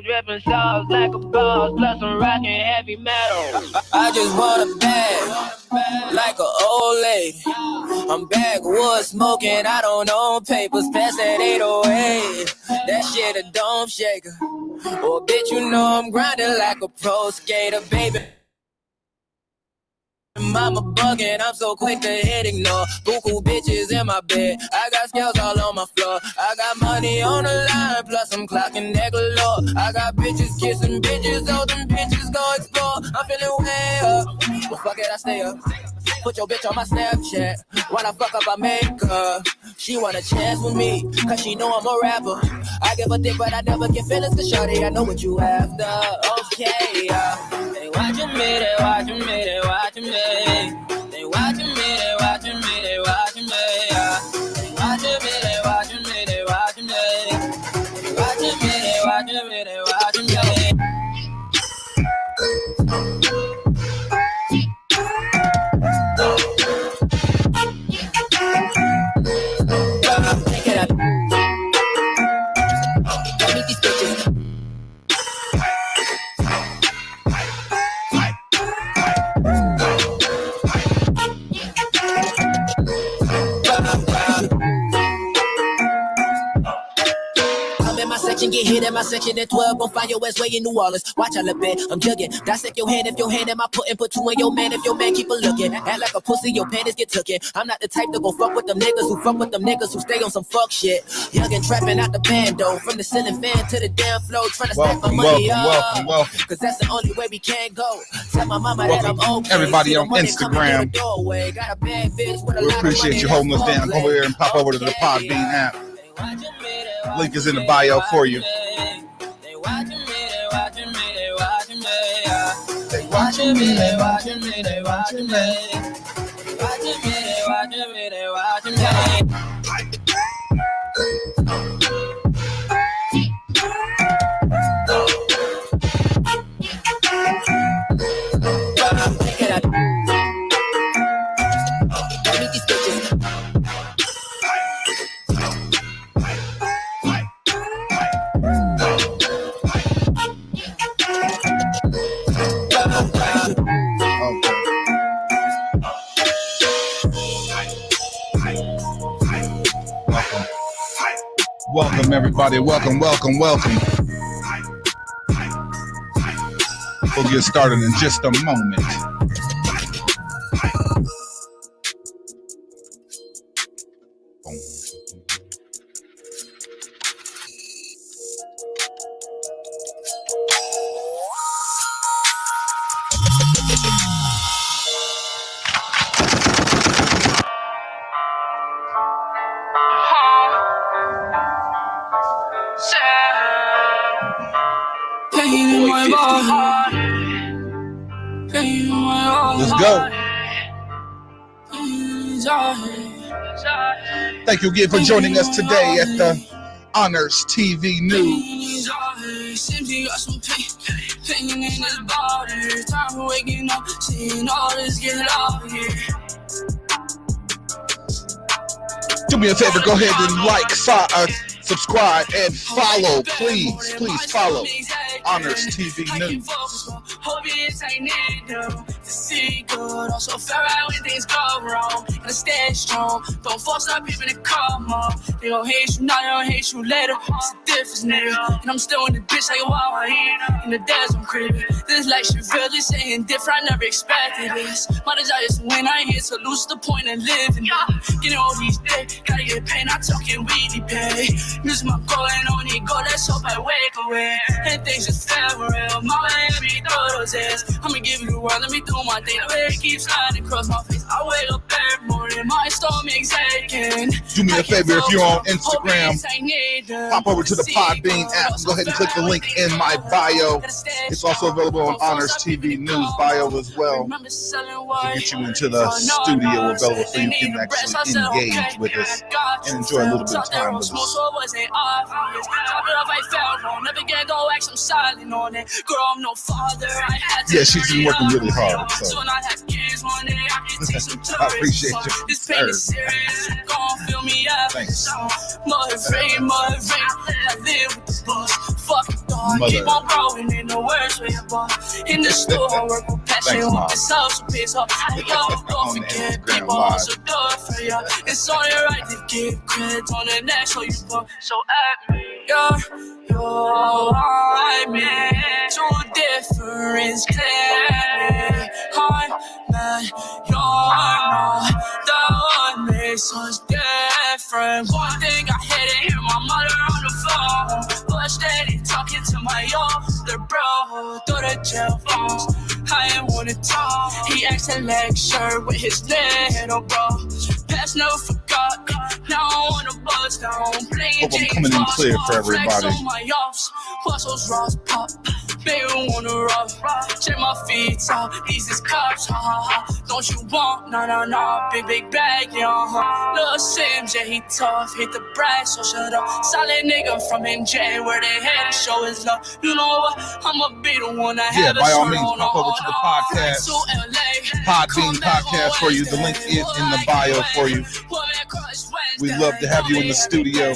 Dripping sauce like a boss, plus I'm rocking heavy metal. I just want a bag, like an old lady. I'm backwoods smoking, I don't own papers, pass that 808. That shit a dome shaker. Oh, bitch, you know I'm grinding like a pro skater, baby. Mama bugging, I'm so quick to hit ignore. Buku bitches in my bed, I got scales all on my floor. I got money on the line, plus I'm clocking that galore. I got bitches kissing bitches, so them bitches go explore. I'm feeling way up, well fuck it, I stay up. Put your bitch on my Snapchat, when I fuck up I make her. She want a chance with me, cause she know I'm a rapper. I give a dick but I never get feelings to shorty, I know what you after. Okay, they watching me, they watching me, they watching me. They watching me, they watching me, they watching me. They watching me, they watching me, they watching me. They watching me, they watching me, they watching me. Get hit in my section at 12, gon' find your ass way in New Orleans. Watch out a bit, I'm jugging. Dissect your hand if your hand in my put two in your man if your man keep a looking. Act like a pussy, your panties get tookin'. I'm not the type to go fuck with them niggas who fuck with them niggas who stay on some fuck shit. Young and trapping out the bando, from the ceiling fan to the damn floor, trying to stack my money up. Welcome. Cause that's the only way we can go. Tell my mama that I'm okay. Everybody on Instagram, we appreciate you holding us down. Go over here and pop over to the Podbean app. Link is in the bio for you. They watching me, they watching me, they watching me. They watching me, they watching me, they watching me. They watching me, they watching me, they watching me. Welcome, everybody. Welcome. We'll get started in just a moment. Let's go. Thank you again for joining us today at the Honors TV News. Do me a favor, go ahead and like, subscribe, and follow. Please follow Honors TV News. See good, also fell out when things go wrong. And I stay strong, don't force up people to come up. They gon' hate you now, they gon' hate you later. It's a difference, nigga. And I'm still in the bitch like a wild here. In the desert, I'm creeping. This like shit really saying different, I never expected this. My desire is to win, I ain't here to lose the point of living. Getting all these days, gotta get paid, not talking weedy pay. Music my goal and only go, let's hope I wake away. And things just feel real, mama let me throw those ass. I'ma give you the world, let me do my thing. The way it keeps sliding across my face, I wake up every morning, my stomach aching. Do me a favor, if you're on Instagram, pop over to the Podbean app. Go ahead and click the link in my bio. It's also available on Honors TV News bio as well. To get you into the studio available so you can actually engage with us and enjoy a little bit of time with us. Yeah, she's been working really hard. So. I appreciate you, sir. Thanks. boy. Keep on growing in the worst way, boy. In the store, I work with passion. With the self, so piss up. Don't forget, people also do it for you. It's only right to give credit on the next, so you go. So at me, you're I mean, two difference clearly. I'm mad, you're not. That what makes us different. One thing I hate it, hear my mother on the phone, but steady talking to my older bro through the jail phones. I ain't wanna talk. He asked a lecture with his little bro. Past no forgot. Now I wanna buzz down. Hope I'm coming in clear for everybody. Watch those raws pop. Baby wanna rob. Check my feet out. These is cops. Ha ha ha. Don't you want? Nah. Big bag, yeah. Lil' Sims, yeah, he tough. Hate the brag, so shut up. Solid nigga from NJ, where they had to show his love. You know what? I'ma be the one that have by all means, pop over to the podcast. Podbean podcast for you. The link is in the bio for you. We love to have you in the studio.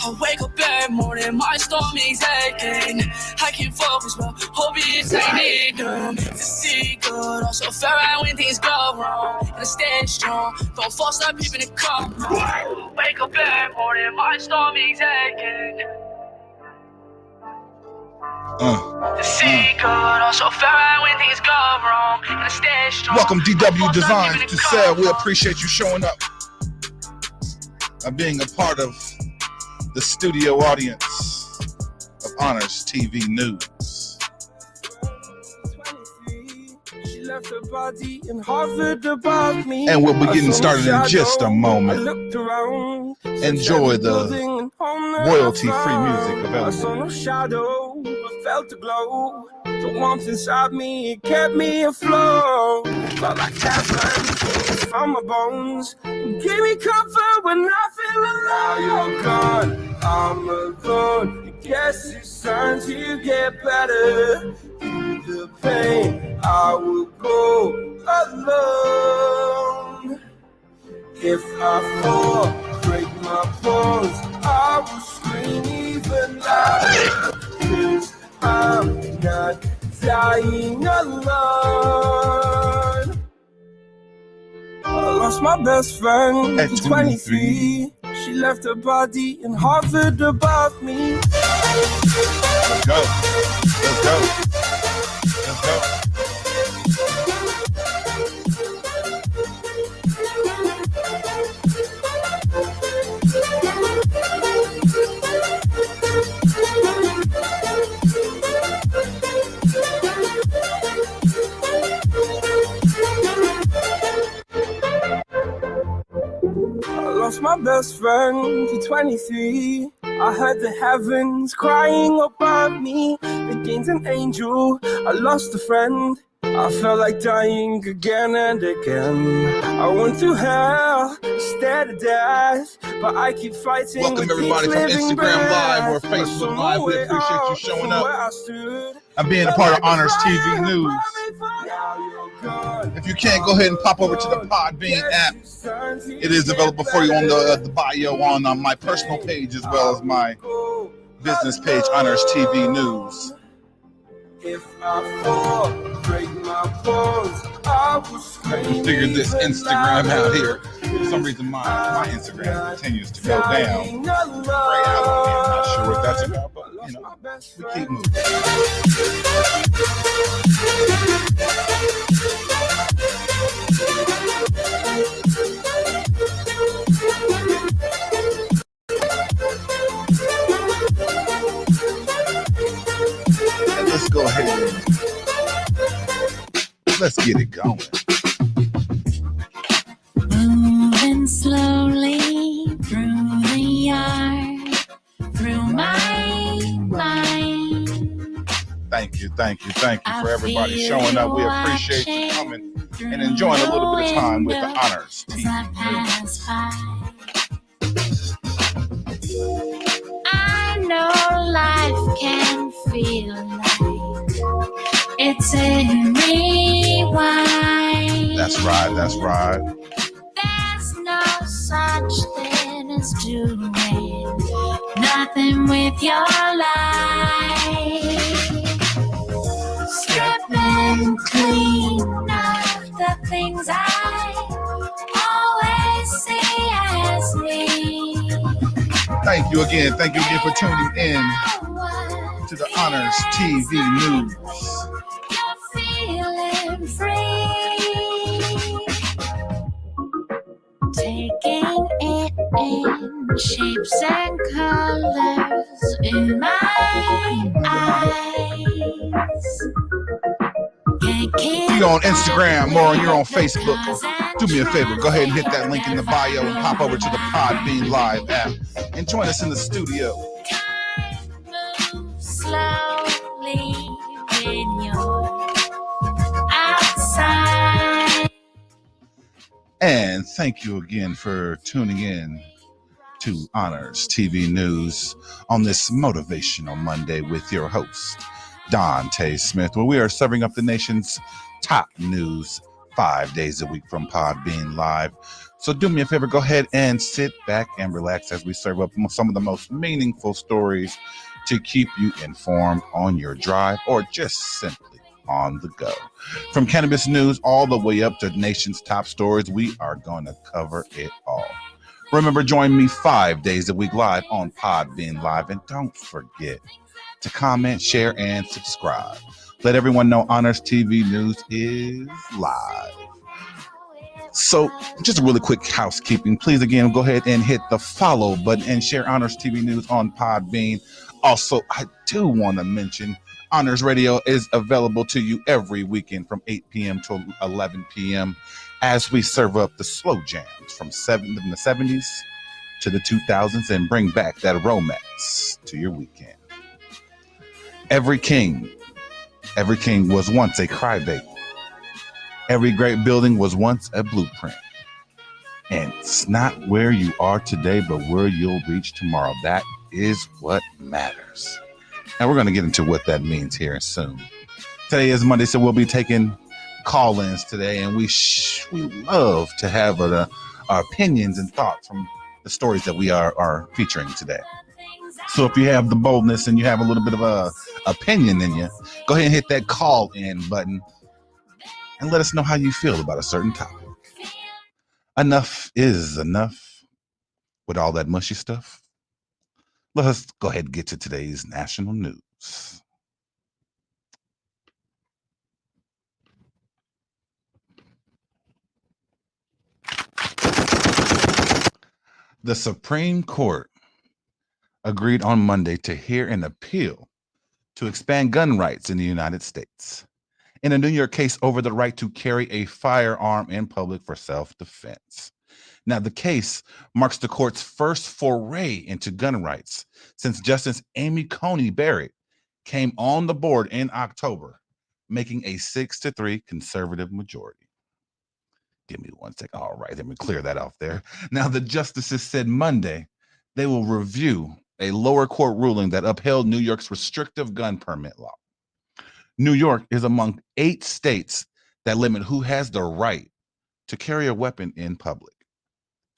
I wake up every morning, my stomach's aching. I can't focus, but hope it's I need them to see good. Also fair out when things go wrong, and I stay strong. Don't fall, stop peeping the car. Wake up every morning, my stomach's aching. To see good, also fair out when things go wrong, and I stay strong. Welcome DW Designs to sell. We appreciate you showing up. Being a part of the studio audience of Honors TV News. And we'll be getting started in just a moment. Enjoy the royalty-free music available. Felt the glow, the warmth inside me, it kept me afloat. Felt like heaven from my bones, gave me comfort when I feel alone. Now you're gone, I'm alone. I guess it's time to get better. Through the pain, I will go alone. If I fall, break my bones, I will scream even louder. 'Cause I'm not dying alone. I lost my best friend at 23. She left her body and hovered above me. Let's go. Let's go. Let's go. Lost my best friend to 23. I heard the heavens crying above me. The gain's an angel. I lost a friend. I felt like dying again and again. I went through hell instead of death, but I keep fighting. Welcome everybody from Instagram Live or Facebook Live. We appreciate you showing up. I'm being a part of Honors TV News. If you can't, go ahead and pop over to the Podbean app. It is available for you on the bio on my personal page as well as my business page, Honors TV News. If I fall, break my bones, I will scream. Figured this Instagram out here. For some reason, my Instagram continues to go down. I'm not sure what that's about, but you know, we keep moving. And let's go ahead and let's get it going. Moving slowly through the yard, through my mind. Thank you for everybody showing up. We appreciate you coming and enjoying a little bit of time with the Honors TV. I know life can feel like it's a rewind. That's right. There's no such thing just doing nothing with your life. Stripping clean of the things I always see as me. Thank you again. Thank you again for tuning in to the Honors TV News. You're feeling free. Taking it in shapes and colors in my eyes. You're on Instagram, more you're on Facebook. Do me a favor, go ahead and hit that link in the bio and pop over to the Podbean Live app and join us in the studio. Time moves slowly when you're outside. And thank you again for tuning in to Honors TV News on this motivational Monday with your host, Dante Smith, where we are serving up the nation's top news 5 days a week from Podbean Live. So do me a favor, go ahead and sit back and relax as we serve up some of the most meaningful stories to keep you informed on your drive or just simply on the go. From cannabis news all the way up to the nation's top stories, we are going to cover it all. Remember, join me 5 days a week live on Podbean Live, and don't forget to comment, share, and subscribe. Let everyone know Honors TV News is live. So just a really quick housekeeping. Please, again, go ahead and hit the follow button and share Honors TV News on Podbean. Also, I do want to mention Honors Radio is available to you every weekend from 8 p.m. to 11 p.m. as we serve up the slow jams from the 70s to the 2000s and bring back that romance to your weekend. Every king was once a crybaby. Every great building was once a blueprint. And it's not where you are today, but where you'll reach tomorrow. That is what matters. And we're going to get into what that means here soon. Today is Monday, so we'll be taking call-ins today, and we love to have our opinions and thoughts from the stories that we are featuring today. So if you have the boldness and you have a little bit of a opinion in you, go ahead and hit that call-in button and let us know how you feel about a certain topic. Enough is enough with all that mushy stuff. Let us go ahead and get to today's national news. The Supreme Court agreed on Monday to hear an appeal to expand gun rights in the United States in a New York case over the right to carry a firearm in public for self-defense. Now, the case marks the court's first foray into gun rights since Justice Amy Coney Barrett came on the board in October, making a 6-3 conservative majority. Give me 1 second. All right, let me clear that off there. Now, the justices said Monday they will review a lower court ruling that upheld New York's restrictive gun permit law. New York is among 8 states that limit who has the right to carry a weapon in public.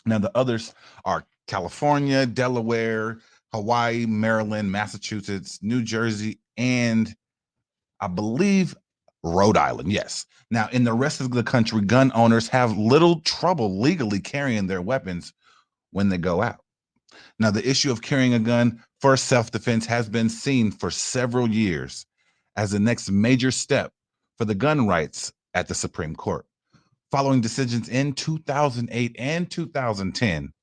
Now, the others are California, Delaware, Hawaii, Maryland, Massachusetts, New Jersey, and I believe Rhode Island. Yes. Now, in the rest of the country, gun owners have little trouble legally carrying their weapons when they go out. Now, the issue of carrying a gun for self-defense has been seen for several years as the next major step for the gun rights at the Supreme Court, following decisions in 2008 and 2010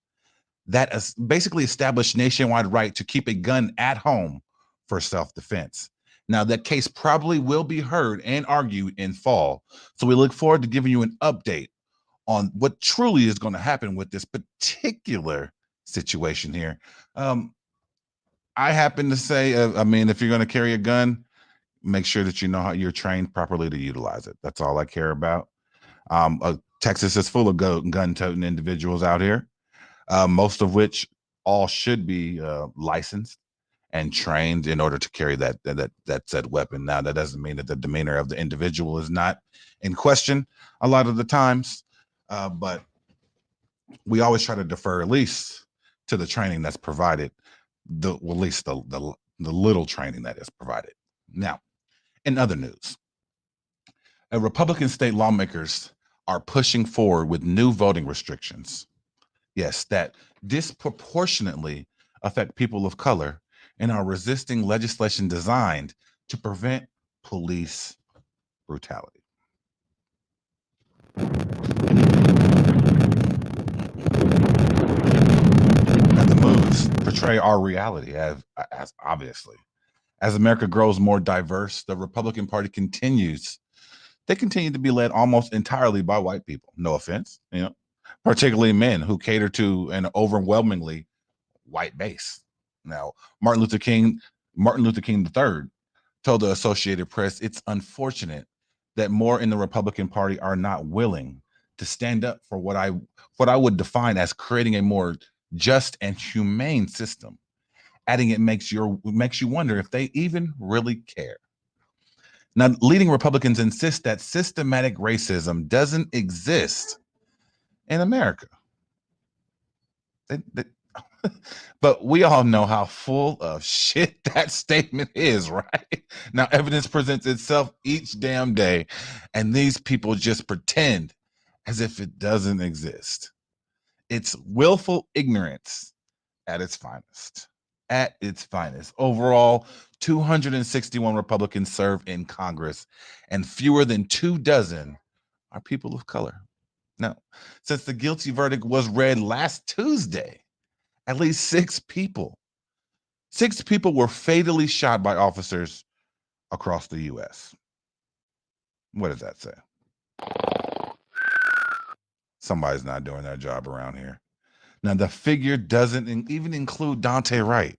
that basically established nationwide right to keep a gun at home for self-defense. Now, that case probably will be heard and argued in fall, so we look forward to giving you an update on what truly is going to happen with this particular situation here. I happen to say, if you're going to carry a gun, make sure that you know how you're trained properly to utilize it. That's all I care about. Texas is full of gun-toting individuals out here, most of which all should be licensed and trained in order to carry that said weapon. Now, that doesn't mean that the demeanor of the individual is not in question a lot of the times, but we always try to defer at least to the training that's provided, at least the little training that is provided. Now, in other news, Republican state lawmakers are pushing forward with new voting restrictions. Yes, that disproportionately affect people of color and are resisting legislation designed to prevent police brutality. Now, the moves portray our reality as obviously. As America grows more diverse, the Republican Party they continue to be led almost entirely by white people. No offense, particularly men who cater to an overwhelmingly white base. Now, Martin Luther King III told the Associated Press, it's unfortunate that more in the Republican Party are not willing to stand up for what I would define as creating a more just and humane system. Adding, it makes you wonder if they even really care. Now, leading Republicans insist that systematic racism doesn't exist in America. But we all know how full of shit that statement is, right? Now, evidence presents itself each damn day, and these people just pretend as if it doesn't exist. It's willful ignorance at its finest. At its finest. Overall, 261 Republicans serve in Congress, and fewer than 24 are people of color. Now, since the guilty verdict was read last Tuesday, at least 6 people were fatally shot by officers across the U.S. What does that say? Somebody's not doing their job around here. Now, the figure doesn't even include Dante Wright,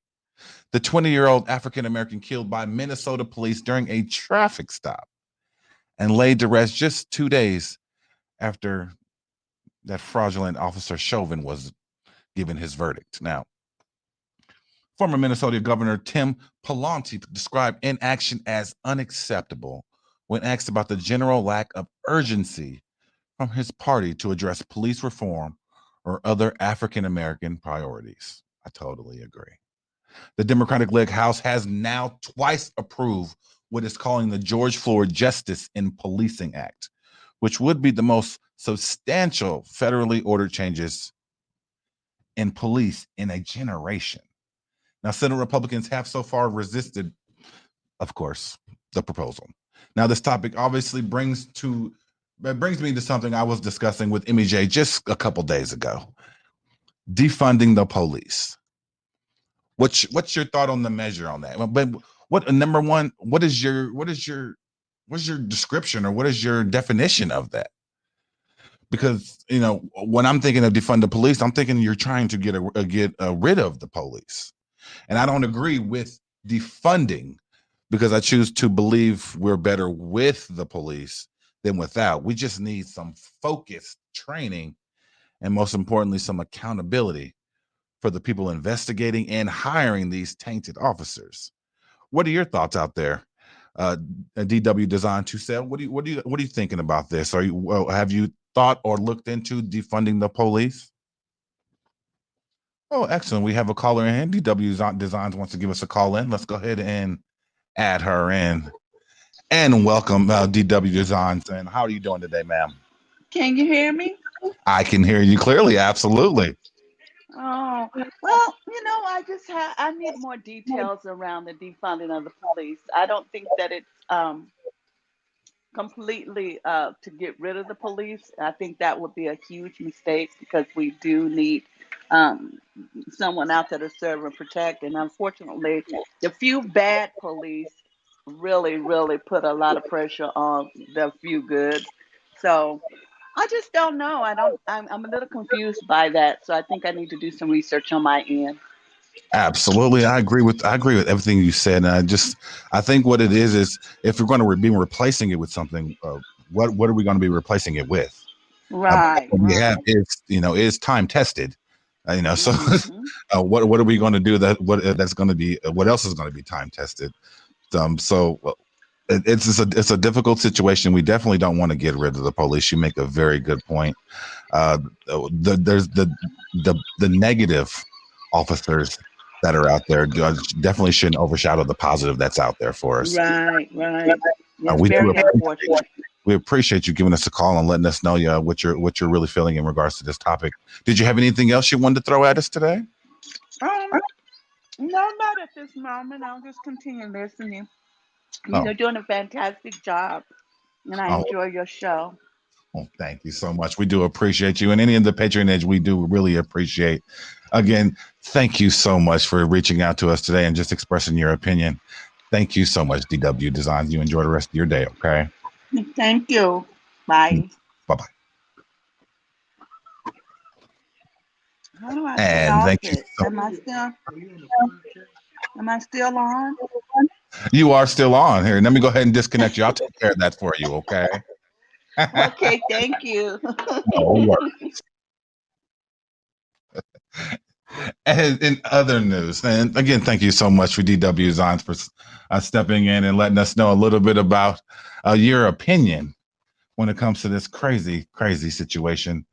the 20-year-old African-American killed by Minnesota police during a traffic stop and laid to rest just 2 days after that fraudulent Officer Chauvin was given his verdict. Now, former Minnesota Governor Tim Pawlenty described inaction as unacceptable when asked about the general lack of urgency from his party to address police reform or other African-American priorities. I totally agree. The Democratic-led House has now twice approved what it's calling the George Floyd Justice in Policing Act, which would be the most substantial federally ordered changes in police in a generation. Now, Senate Republicans have so far resisted, of course, the proposal. Now, this topic obviously brings me to something I was discussing with Emmy J just a couple days ago: defunding the police. What's your thought on the measure on that? But number one, what is your description or what is your definition of that? Because when I'm thinking of defund the police, I'm thinking you're trying to get rid of the police, and I don't agree with defunding because I choose to believe we're better with the police than without. We just need some focused training and, most importantly, some accountability for the people investigating and hiring these tainted officers. What are your thoughts out there? DW Design to Sell. What are you thinking about this? Have you thought or looked into defunding the police? Oh, excellent. We have a caller in. DW Designs wants to give us a call in. Let's go ahead and add her in. And welcome, DW Designs. And how are you doing today, ma'am? Can you hear me? I can hear you clearly. Absolutely. Oh, well, I need more details around the defunding of the police. I don't think that it's completely to get rid of the police. I think that would be a huge mistake because we do need someone out there to serve and protect. And unfortunately, the few bad police really, really put a lot of pressure on the few good. So I just don't know. I'm a little confused by that. So I think I need to do some research on my end. Absolutely. I agree with everything you said. And I think what it is if we're going to be replacing it with something, what are we going to be replacing it with? Right. What we have is time tested. So what are we going to do what else is going to be time tested? It's a difficult situation. We definitely don't want to get rid of the police. You make a very good point. There's the negative officers that are out there definitely shouldn't overshadow the positive that's out there for us. Right, right. It's We very unfortunate. appreciate you giving us a call and letting us know what you're really feeling in regards to this topic. Did you have anything else you wanted to throw at us today? Um, no, not at this moment. I'll just continue listening. Oh, You're doing a fantastic job, and I oh, enjoy your show. well, thank you so much. We do appreciate you, and any of the patronage we do really appreciate. Again, thank you so much for reaching out to us today and just expressing your opinion. Thank you so much, DW Designs. You enjoy the rest of your day, okay? Thank you. Bye. Bye bye. How do I get And off thank you it? so Am I still on? You are still on here. Let me go ahead and disconnect you. I'll take care of that for you, okay? Okay, thank you. No worries. And in other news, and again, thank you so much for DW Designs for stepping in and letting us know a little bit about your opinion when it comes to this crazy, crazy situation.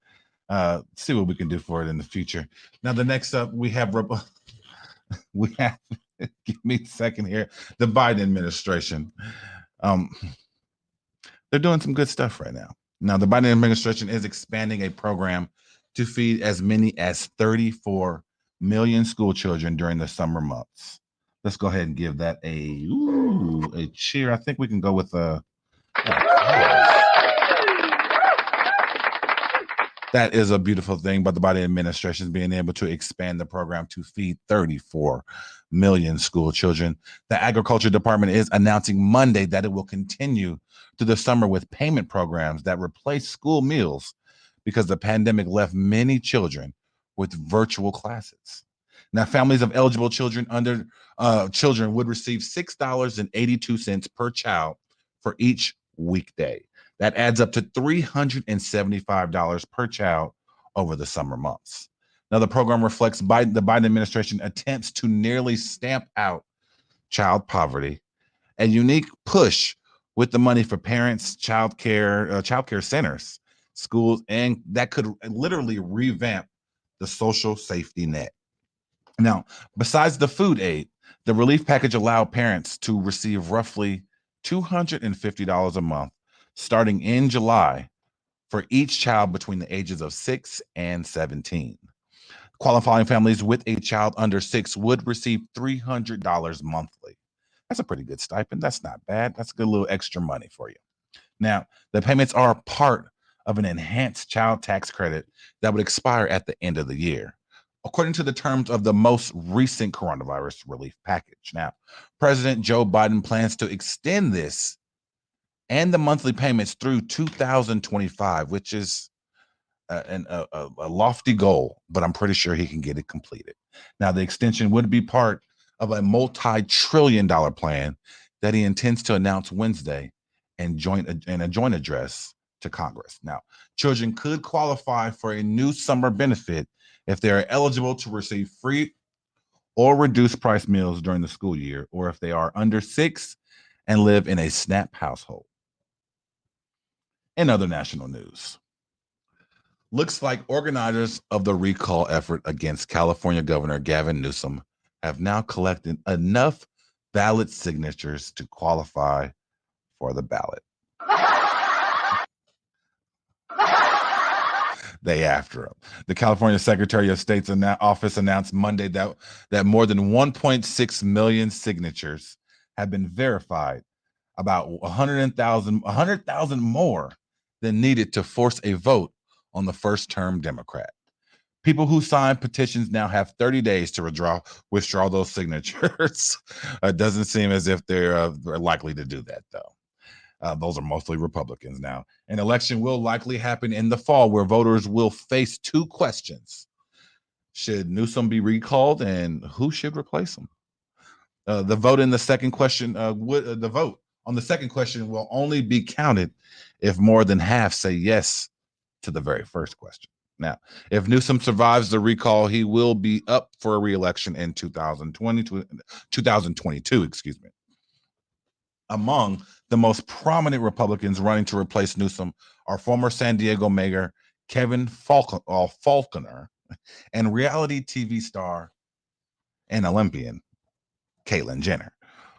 See what we can do for it in the future. Now, the next up, we have give me a second here. The Biden administration. Um, they're doing some good stuff right now. Now, the Biden administration is expanding a program to feed as many as 34 million school children during the summer months. Let's go ahead and give that a cheer. I think we can go with a that is a beautiful thing by the Biden administration being able to expand the program to feed 34 million school children. The Agriculture Department is announcing Monday that it will continue through the summer with payment programs that replace school meals because the pandemic left many children with virtual classes. Now, families of eligible children would receive $6.82 per child for each weekday. That adds up to $375 per child over the summer months. Now, the program reflects the Biden administration attempts to nearly stamp out child poverty, a unique push with the money for parents, child care centers, schools, and that could literally revamp the social safety net. Now, besides the food aid, the relief package allowed parents to receive roughly $250 a month starting in July for each child between the ages of 6 and 17. Qualifying families with a child under 6 would receive $300 monthly. That's a pretty good stipend. That's not bad. That's a good little extra money for you. Now, the payments are part of an enhanced child tax credit that would expire at the end of the year, according to the terms of the most recent coronavirus relief package. Now, President Joe Biden plans to extend this and the monthly payments through 2025, which is a lofty goal, but I'm pretty sure he can get it completed. Now, the extension would be part of a multi-trillion-dollar plan that he intends to announce Wednesday and a joint address to Congress. Now, children could qualify for a new summer benefit if they are eligible to receive free or reduced price meals during the school year, or if they are under 6 and live in a SNAP household. In other national news, looks like organizers of the recall effort against California Governor Gavin Newsom have now collected enough ballot signatures to qualify for the ballot. They after him. The California Secretary of State's office announced Monday that more than 1.6 million signatures have been verified, about 100,000 more than needed to force a vote on the first-term Democrat. People who signed petitions now have 30 days to withdraw those signatures. It doesn't seem as if they're likely to do that, though. Those are mostly Republicans now. An election will likely happen in the fall where voters will face two questions. Should Newsom be recalled, and who should replace him? The vote on the second question will only be counted if more than half say yes to the very first question. Now, if Newsom survives the recall, he will be up for a re-election in 2022, excuse me. Among the most prominent Republicans running to replace Newsom are former San Diego Mayor Kevin Faulconer and reality TV star and Olympian Caitlyn Jenner,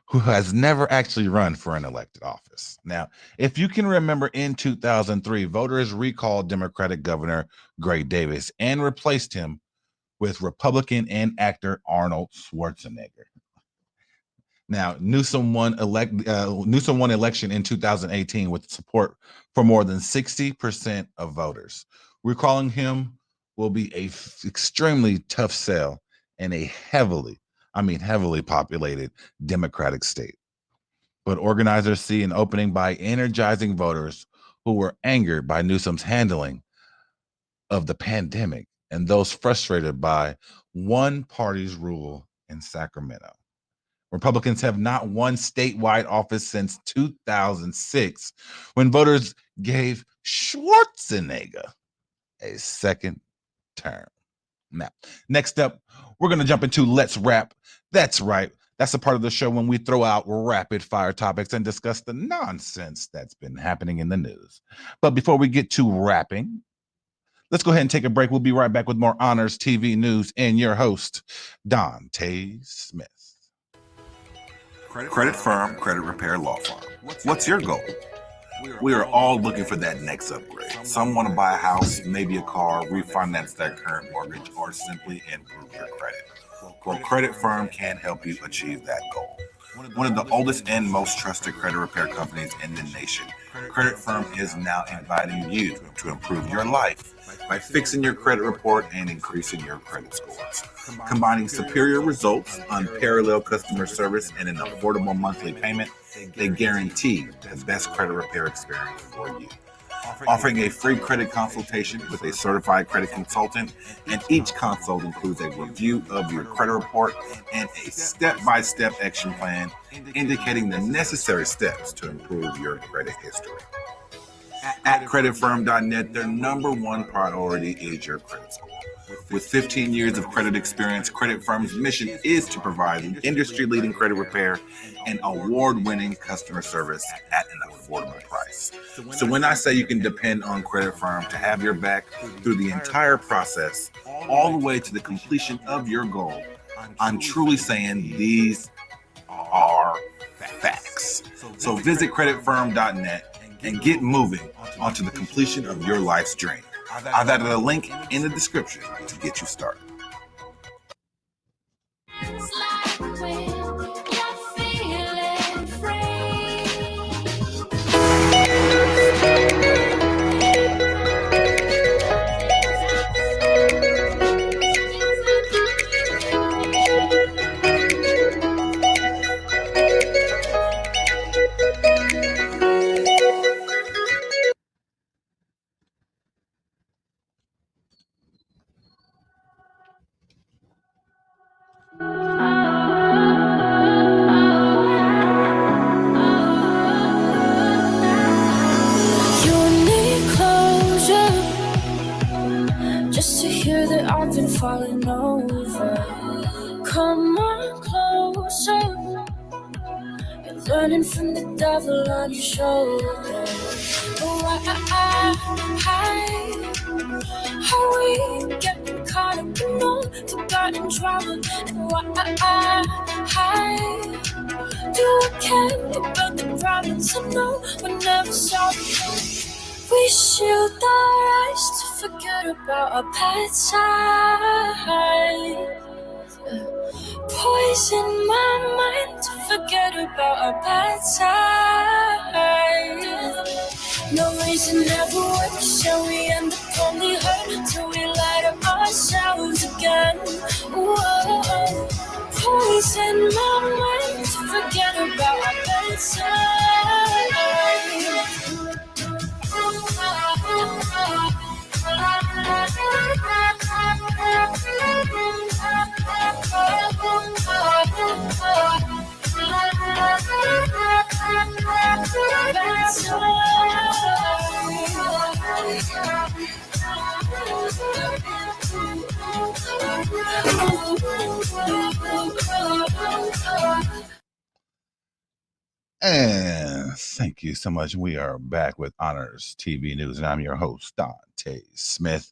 who has never actually run for an elected office. Now, if you can remember, in 2003, voters recalled Democratic Governor Gray Davis and replaced him with Republican and actor Arnold Schwarzenegger. Now, Newsom won election in 2018 with support for more than 60% of voters. Recalling him will be a extremely tough sell in a heavily populated Democratic state. But organizers see an opening by energizing voters who were angered by Newsom's handling of the pandemic and those frustrated by one party's rule in Sacramento. Republicans have not won statewide office since 2006, when voters gave Schwarzenegger a second term. Now, next up, we're going to jump into Let's Rap. That's right. That's a part of the show when we throw out rapid fire topics and discuss the nonsense that's been happening in the news. But before we get to rapping, let's go ahead and take a break. We'll be right back with more Honors TV News and your host, Dante Smith. Credit firm, credit repair law firm. What's your goal? We are all looking for that next upgrade. Some want to buy a house, maybe a car, refinance their current mortgage, or simply improve your credit. Well, Credit Firm can help you achieve that goal. One of the oldest and most trusted credit repair companies in the nation, Credit Firm is now inviting you to improve your life by fixing your credit report and increasing your credit scores. Combining superior results, unparalleled customer service, and an affordable monthly payment, they guarantee the best credit repair experience for you. Offering a free credit consultation with a certified credit consultant, and each consult includes a review of your credit report and a step-by-step action plan indicating the necessary steps to improve your credit history. At creditfirm.net, their number one priority is your credit score. With 15 years of credit experience, Credit Firm's mission is to provide an industry-leading credit repair and award-winning customer service at an affordable price. So when I say you can depend on Credit Firm to have your back through the entire process, all the way to the completion of your goal, I'm truly saying these are facts. So visit creditfirm.net and get moving onto the completion of your life's dream. I've added a link in the description to get you started. I've been falling over. Come on closer. You're learning from the devil on your shoulder. How we getting caught up in all forgotten drama? And why do I care about the problems I know we never solved? We shield our eyes to forget about our bad side. Poison my mind to forget about our bad side. No reason never works, so we end up only hurt till we light up ourselves again. Whoa. Poison my mind to forget about our bad side. And thank you so much. We are back with Honors TV News, and I'm your host, Dante Smith.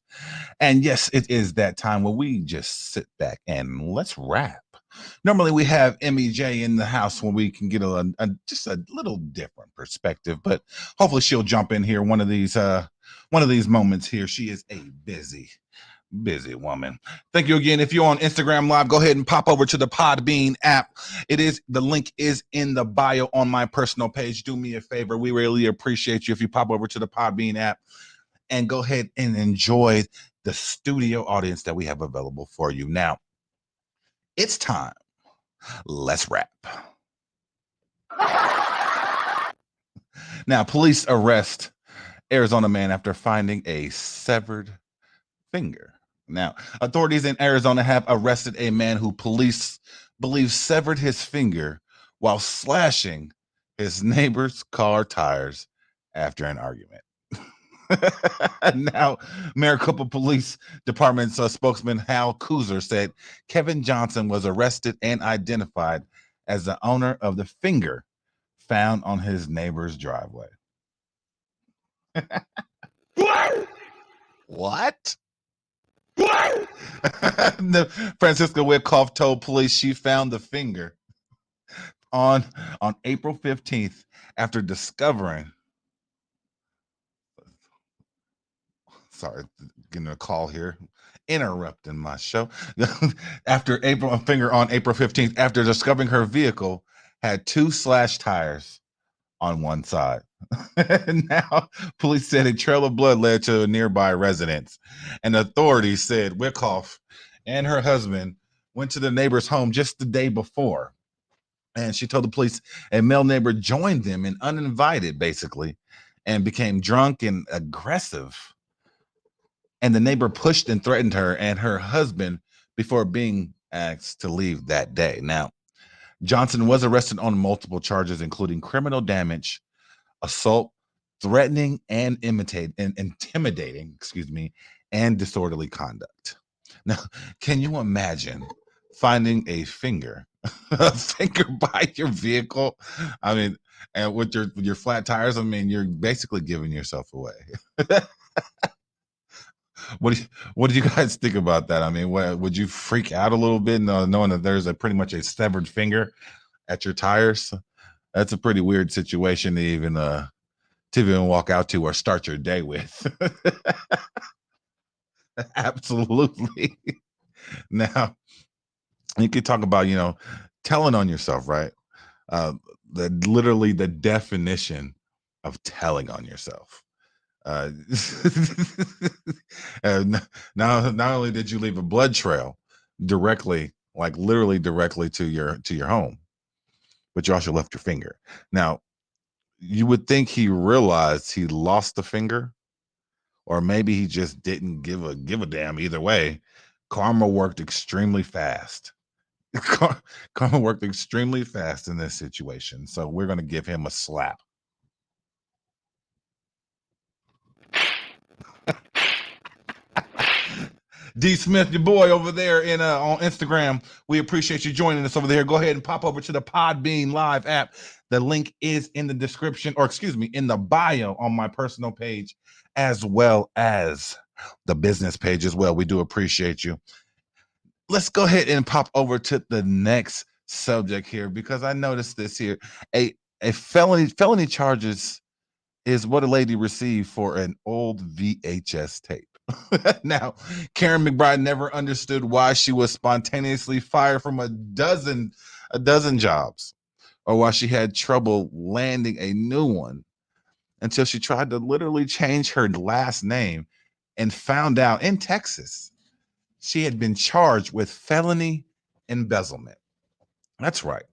And yes, it is that time where we just sit back and let's rap. Normally we have MEJ in the house when we can get just a little different perspective, but hopefully she'll jump in here one of these moments here. She is a busy woman. Thank you again. If you're on Instagram Live, go ahead and pop over to the Podbean app. The link is in the bio on my personal page. Do me a favor. We really appreciate you if you pop over to the Podbean app and go ahead and enjoy the studio audience that we have available for you. Now, it's time. Let's rap. Now, police arrest Arizona man after finding a severed finger. Now, authorities in Arizona have arrested a man who police believe severed his finger while slashing his neighbor's car tires after an argument. Now, Maricopa Police Department's spokesman Hal Kuzer said Kevin Johnson was arrested and identified as the owner of the finger found on his neighbor's driveway. What? Francisca Wickoff told police she found the finger on April 15th after discovering. Sorry, getting a call here, interrupting my show. After April 15th, after discovering her vehicle had 2 slashed tires on one side. Now, police said a trail of blood led to a nearby residence, and authorities said Wickoff and her husband went to the neighbor's home just the day before. And she told the police a male neighbor joined them and uninvited, basically, and became drunk and aggressive. And the neighbor pushed and threatened her and her husband before being asked to leave that day. Now, Johnson was arrested on multiple charges, including criminal damage, assault, threatening, and intimidating, and disorderly conduct. Now, can you imagine finding a finger by your vehicle? I mean, and with your flat tires, I mean, you're basically giving yourself away. What do you guys think about that? I mean, would you freak out a little bit knowing that there's pretty much a severed finger at your tires? That's a pretty weird situation to even walk out to or start your day with. Absolutely. Now, you could talk about, telling on yourself, right? Literally the definition of telling on yourself. Not only did you leave a blood trail literally directly to your home, but you also left your finger. Now, you would think he realized he lost the finger, or maybe he just didn't give a damn. Either way, karma worked extremely fast. Karma worked extremely fast in this situation, so we're going to give him a slap. D Smith, your boy over there on Instagram. We appreciate you joining us over there. Go ahead and pop over to the Podbean Live app. The link is in the description, in the bio on my personal page, as well as the business page as well. We do appreciate you. Let's go ahead and pop over to the next subject here, because I noticed this here. A felony charges is what a lady received for an old VHS tape. Now, Karen McBride never understood why she was spontaneously fired from a dozen jobs, or why she had trouble landing a new one, until she tried to literally change her last name and found out in Texas she had been charged with felony embezzlement. That's right,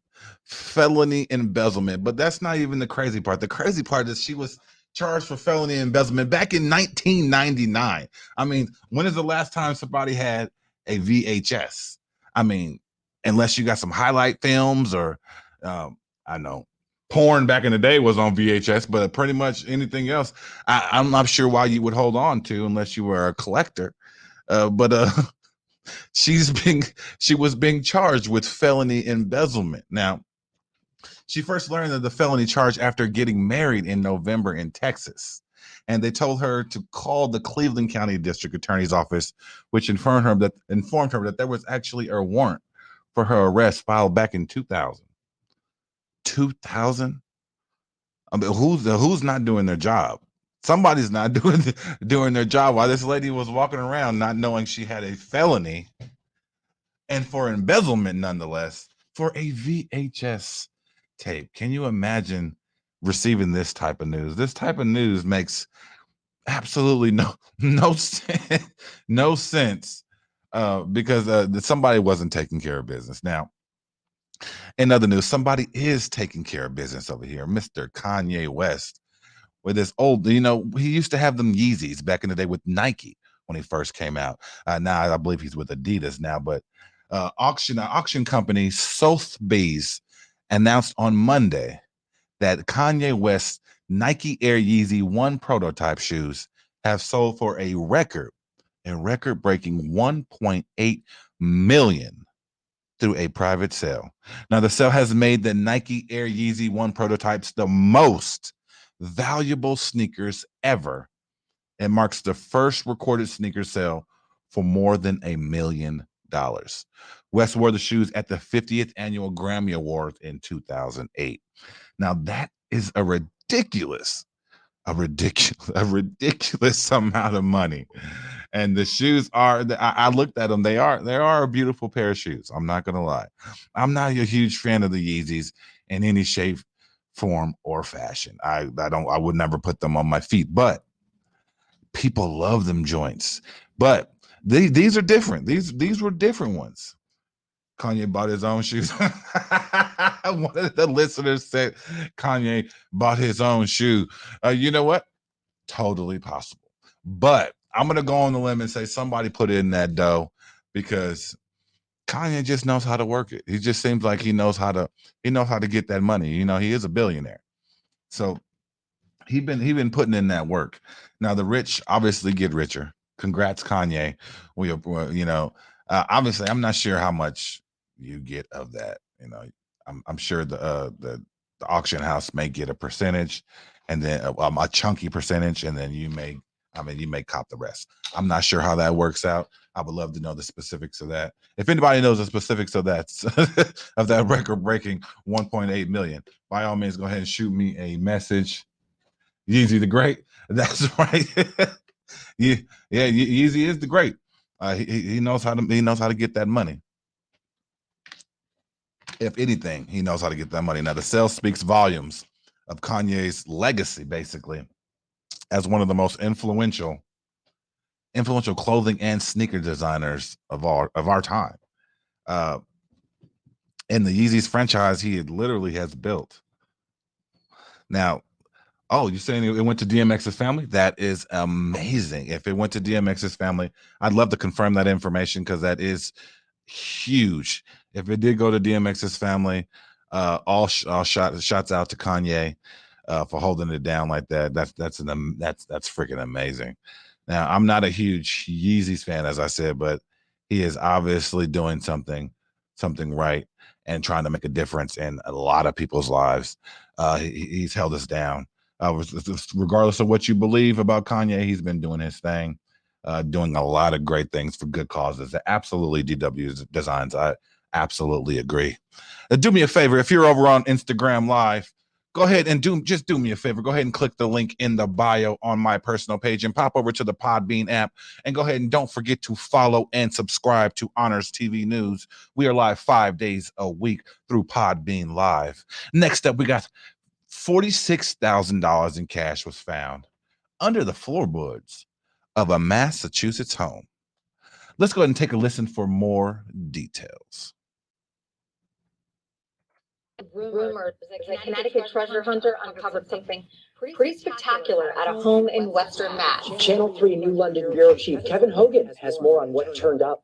felony embezzlement. But that's not even the crazy part. The crazy part is she was charged for felony embezzlement back in 1999. I mean, when is the last time somebody had a VHS? I mean, unless you got some highlight films or I know porn back in the day was on VHS, but pretty much anything else, I'm not sure why you would hold on to unless you were a collector. But she was being charged with felony embezzlement. Now, she first learned of the felony charge after getting married in November in Texas. And they told her to call the Cleveland County District Attorney's Office, which informed her that there was actually a warrant for her arrest filed back in 2000. 2000? I mean, who's not doing their job? Somebody's not doing their job while this lady was walking around not knowing she had a felony and for embezzlement nonetheless for a VHS tape. Can you imagine receiving this type of news? This type of news makes absolutely no sense, no sense because somebody wasn't taking care of business. Now, in other news, somebody is taking care of business over here. Mr. Kanye West with this old, he used to have them Yeezys back in the day with Nike when he first came out. Now I believe he's with Adidas now, but auction company Sotheby's announced on Monday that Kanye West's Nike Air Yeezy 1 prototype shoes have sold for a record-breaking 1.8 million through a private sale. Now, the sale has made the Nike Air Yeezy 1 prototypes the most valuable sneakers ever. It marks the first recorded sneaker sale for more than $1 million. West wore the shoes at the 50th annual Grammy Awards in 2008. Now, that is a ridiculous amount of money. And the shoes are, I looked at them. They are a beautiful pair of shoes. I'm not going to lie. I'm not a huge fan of the Yeezys in any shape, form, or fashion. I would never put them on my feet, but people love them joints. But these are different. These were different ones. Kanye bought his own shoes. One of the listeners said Kanye bought his own shoe. You know what? Totally possible. But I'm going to go on the limb and say somebody put in that dough because Kanye just knows how to work it. He just seems like he knows how to get that money. He is a billionaire. So he been putting in that work. Now the rich obviously get richer. Congrats, Kanye. Obviously I'm not sure how much you get of that. I'm sure the auction house may get a percentage, and then a chunky percentage, and then you may cop the rest. I'm not sure how that works out. I would love to know the specifics of that. If anybody knows the specifics of that of that record-breaking 1.8 million, by all means, go ahead and shoot me a message. Yeezy the Great. That's right. Yeah, Yeezy is the great. He knows how to get that money. If anything, he knows how to get that money. Now, the sale speaks volumes of Kanye's legacy, basically, as one of the most influential clothing and sneaker designers of our time. In the Yeezys franchise, he literally has built. Now, you're saying it went to DMX's family? That is amazing. If it went to DMX's family, I'd love to confirm that information because that is huge. If it did go to DMX's family, all shots out to Kanye for holding it down like that. That's freaking amazing. Now, I'm not a huge Yeezys fan, as I said, but he is obviously doing something right and trying to make a difference in a lot of people's lives. He's held us down. Regardless of what you believe about Kanye, he's been doing his thing. Doing a lot of great things for good causes. Absolutely, DW Designs. I absolutely agree. Do me a favor, if you're over on Instagram Live, go ahead and do me a favor. Go ahead and click the link in the bio on my personal page and pop over to the Podbean app and go ahead and don't forget to follow and subscribe to Honors TV News. We are live 5 days a week through Podbean Live. Next up, we got $46,000 in cash was found under the floorboards of a Massachusetts home. Let's go ahead and take a listen for more details. Rumored that Connecticut treasure hunter uncovered something pretty spectacular at a home in Western Mass. Channel 3 New London Bureau Chief Kevin Hogan has more on what turned up.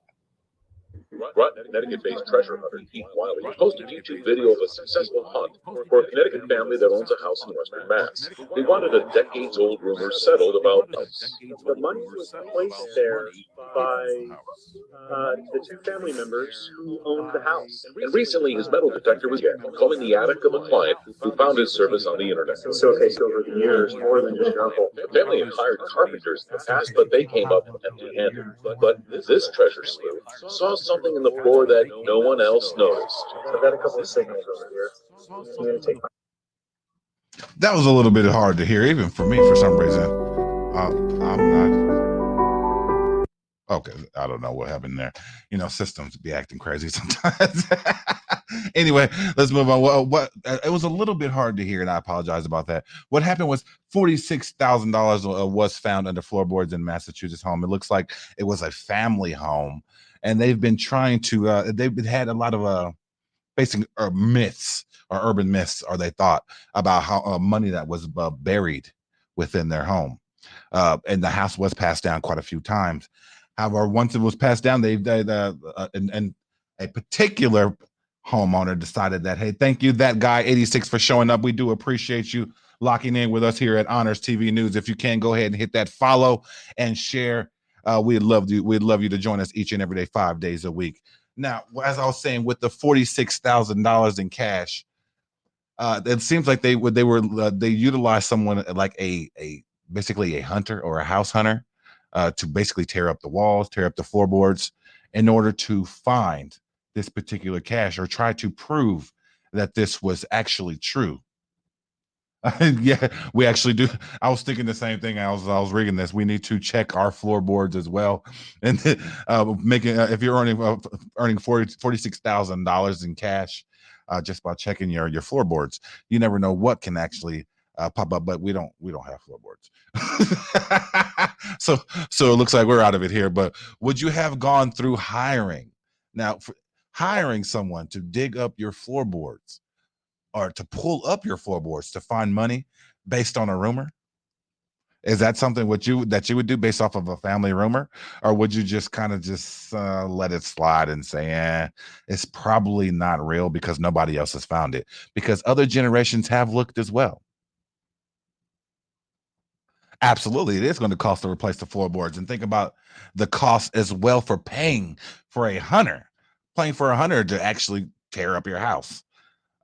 Groton, Connecticut-based treasure hunter Keith Wiley posted a YouTube video of a successful hunt for a Connecticut family that owns a house in Western Mass. They wanted a decades-old rumor settled about the money was placed there by the two family members who owned the house. And recently, his metal detector was calling the attic of a client who found his service on the internet. So over the years, more than just your uncle. The family had hired carpenters in the past, but they came up empty-handed. But this treasure sleuth saw something something in the floor that no one else noticed. I've got a couple of signals over here. I'm going to take my... That was a little bit hard to hear, even for me, for some reason. I'm not. Okay, I don't know what happened there. You know, systems be acting crazy sometimes. Anyway, let's move on. What it was a little bit hard to hear, and I apologize about that. What happened was $46,000 was found under floorboards in Massachusetts home. It looks like it was a family home, and they've been trying to. They've had a lot of basic myths or urban myths, or they thought about how money that was buried within their home, and the house was passed down quite a few times. However, once it was passed down, and a particular homeowner decided that, hey, thank you, that guy 86, for showing up. We do appreciate you locking in with us here at Honors TV News. If you can, go ahead and hit that follow and share. We'd love you to join us each and every day, 5 days a week. Now, as I was saying, with the $46,000 in cash, it seems like they utilized someone like basically a hunter or a house hunter to basically tear up the walls, tear up the floorboards in order to find this particular cache or try to prove that this was actually true. Yeah, we actually do. I was thinking the same thing. I was reading this. We need to check our floorboards as well, and making if you're earning $46,000 in cash, just by checking your floorboards, you never know what can actually pop up. But we don't have floorboards, so it looks like we're out of it here. But would you have gone through hiring hiring someone to dig up your floorboards, or to pull up your floorboards to find money based on a rumor? Is that something that you would do based off of a family rumor, or would you just kind of let it slide and say, it's probably not real because nobody else has found it, because other generations have looked as well? Absolutely, it is going to cost to replace the floorboards, and think about the cost as well for paying for a hunter to actually tear up your house.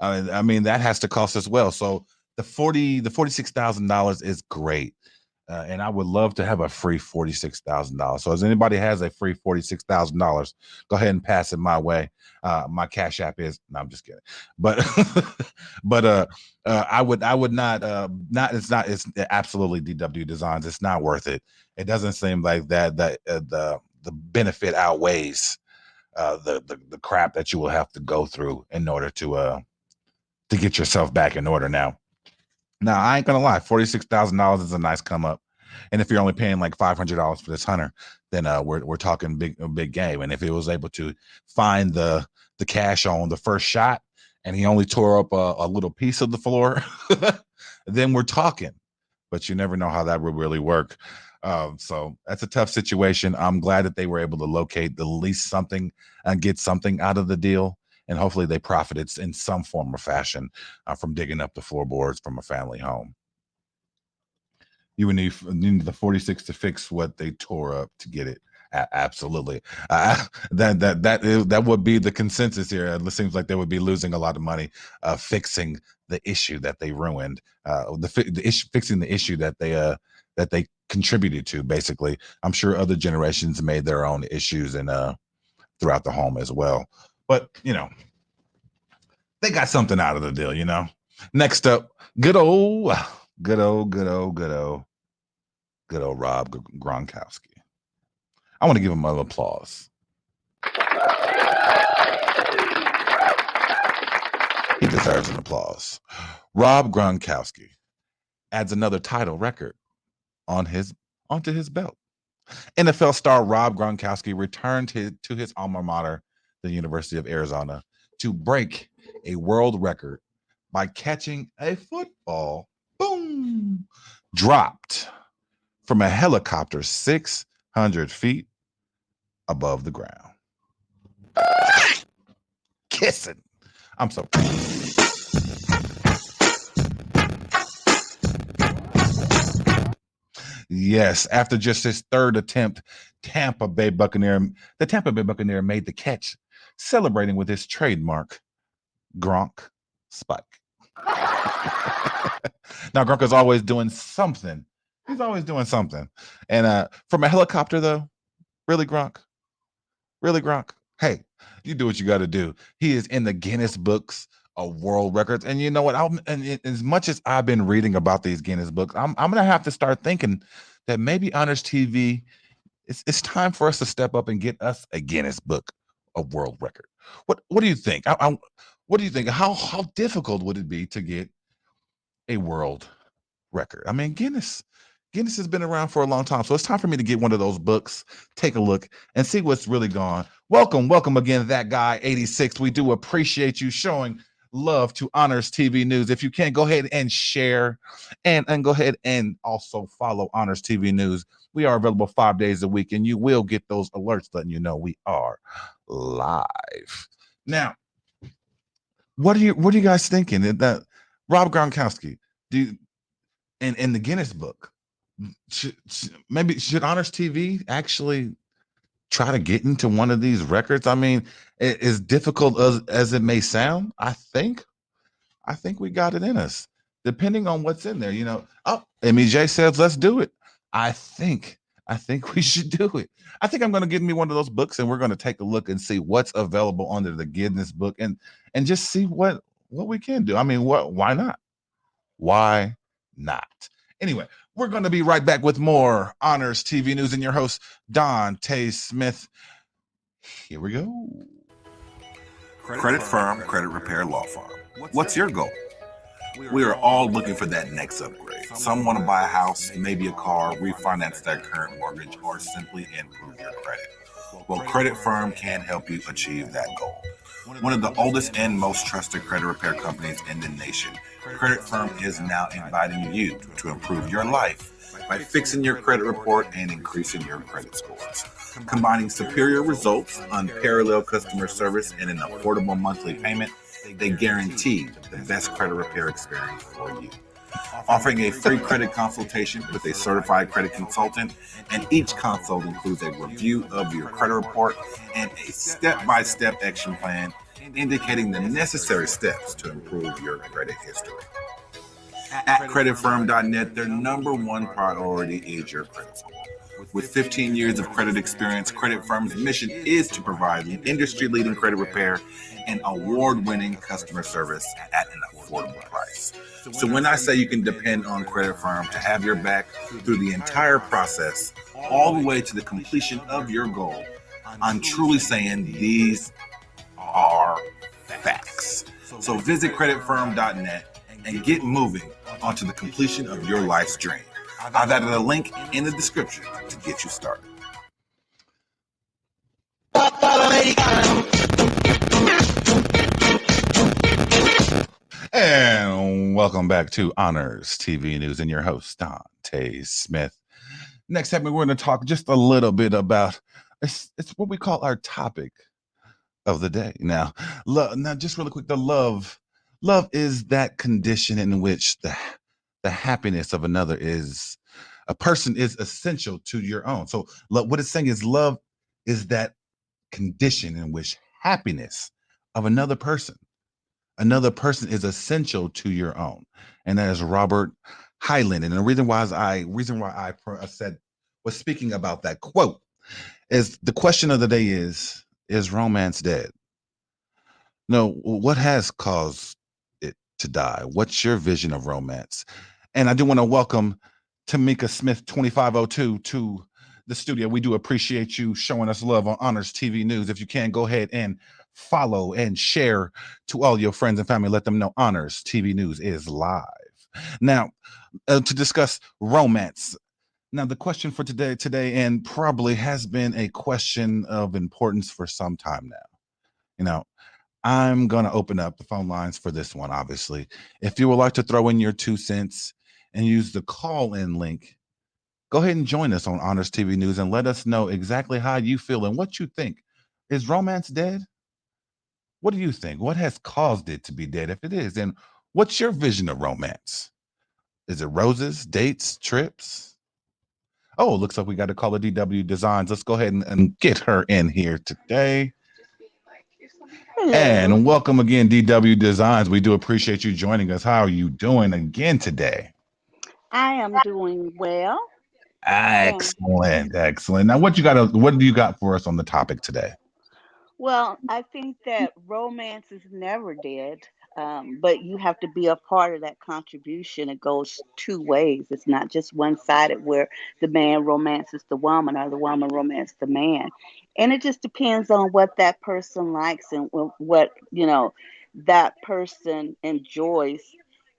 I mean that has to cost as well. So the $46,000 is great, and I would love to have a free $46,000. So, as anybody has a free $46,000, go ahead and pass it my way. My Cash App is no, I'm just kidding, but I would not. It's absolutely DW Designs. It's not worth it. It doesn't seem like that the benefit outweighs the crap that you will have to go through in order to get yourself back in order. Now, I ain't gonna lie, $46,000 is a nice come up, and if you're only paying like $500 for this hunter, then we're talking big game. And if he was able to find the cash on the first shot, and he only tore up a little piece of the floor, then we're talking. But you never know how that would really work. So that's a tough situation. I'm glad that they were able to locate at least something and get something out of the deal. And hopefully they profited in some form or fashion from digging up the floorboards from a family home. You would need the 46 to fix what they tore up to get it. Absolutely. That would be the consensus here. It seems like they would be losing a lot of money fixing the issue that they ruined, fixing the issue that they contributed to. Basically, I'm sure other generations made their own issues and throughout the home as well. But, they got something out of the deal, Next up, good old Rob Gronkowski. I want to give him an applause. He deserves an applause. Rob Gronkowski adds another title record onto his belt. NFL star Rob Gronkowski returned to his alma mater, the University of Arizona, to break a world record by catching a football, dropped from a helicopter 600 feet above the ground. Kissing. I'm so Yes, after just his third attempt, the Tampa Bay Buccaneer made the catch, celebrating with his trademark Gronk spike. Now, Gronk is always doing something. He's always doing something. And from a helicopter, though, really, Gronk? Really, Gronk? Hey, you do what you got to do. He is in the Guinness Books of World Records, and you know what? As much as I've been reading about these Guinness books, I'm gonna have to start thinking that maybe Honors TV. It's time for us to step up and get us a Guinness Book of World Record. What do you think? What do you think? How difficult would it be to get a world record? I mean, Guinness has been around for a long time, so it's time for me to get one of those books, take a look, and see what's really gone. Welcome again, that guy 86. We do appreciate you showing love to Honors TV News. If you can, go ahead and share, and go ahead and also follow Honors TV News. We are available 5 days a week, and you will get those alerts letting you know we are live. Now, what are you guys thinking? That Rob Gronkowski, in the Guinness Book, should Honors TV actually try to get into one of these records? I mean, as difficult as it may sound, I think we got it in us, depending on what's in there. Oh, MEJ says let's do it. I think we should do it. I think I'm going to get me one of those books, and we're going to take a look and see what's available under the Guinness Book, and just see what we can do. I mean, why not? Why not? Anyway, we're going to be right back with more Honors TV News and your host, Dante Smith. Here we go. Credit firm, credit repair law firm. What's your goal? We are all looking for that next upgrade. Some want to buy a house, maybe a car, refinance their current mortgage, or simply improve your credit. Well, Credit Firm can help you achieve that goal. One of the oldest and most trusted credit repair companies in the nation, Credit Firm is now inviting you to improve your life by fixing your credit report and increasing your credit scores. Combining superior results, unparalleled customer service, and an affordable monthly payment, they guarantee the best credit repair experience for you. Offering a free credit consultation with a certified credit consultant, and each consult includes a review of your credit report and a step-by-step action plan indicating the necessary steps to improve your credit history. At creditfirm.net, their number one priority is your credit score. With 15 years of credit experience, Credit Firm's mission is to provide industry-leading credit repair and award-winning customer service at an affordable price. So when I say you can depend on Credit Firm to have your back through the entire process, all the way to the completion of your goal, I'm truly saying these are facts. So visit creditfirm.net and get moving onto the completion of your life's dream. I've added a link in the description to get you started. And welcome back to Honors TV News and your host, Dante Smith. Next segment, we're going to talk just a little bit about it's what we call our topic of the day. Now, just really quick, the love is that condition in which the happiness of another is a person is essential to your own. So what it's saying is love is that condition in which happiness of another person is essential to your own. And that is Robert Hyland. And the reason why I said was speaking about that quote is the question of the day is romance dead? No, what has caused it to die? What's your vision of romance? And I do want to welcome Tamika Smith 2502 to the studio. We do appreciate you showing us love on Honors TV News. If you can, go ahead and follow and share to all your friends and family. Let them know Honors TV News is live. Now, to discuss romance. Now, the question for today, and probably has been a question of importance for some time now. I'm going to open up the phone lines for this one, obviously. If you would like to throw in your 2 cents and use the call-in link, go ahead and join us on Honors TV News and let us know exactly how you feel and what you think. Is romance dead? What do you think? What has caused it to be dead, if it is? And what's your vision of romance? Is it roses, dates, trips? Oh, looks like we got to call DW Designs. Let's go ahead and get her in here today. Hello. And welcome again, DW Designs. We do appreciate you joining us. How are you doing again today? I am doing well. Excellent. Now, what do you got for us on the topic today? Well, I think that romance is never dead, but you have to be a part of that contribution. It goes two ways. It's not just one sided where the man romances the woman or the woman romances the man. And it just depends on what that person likes and what, that person enjoys.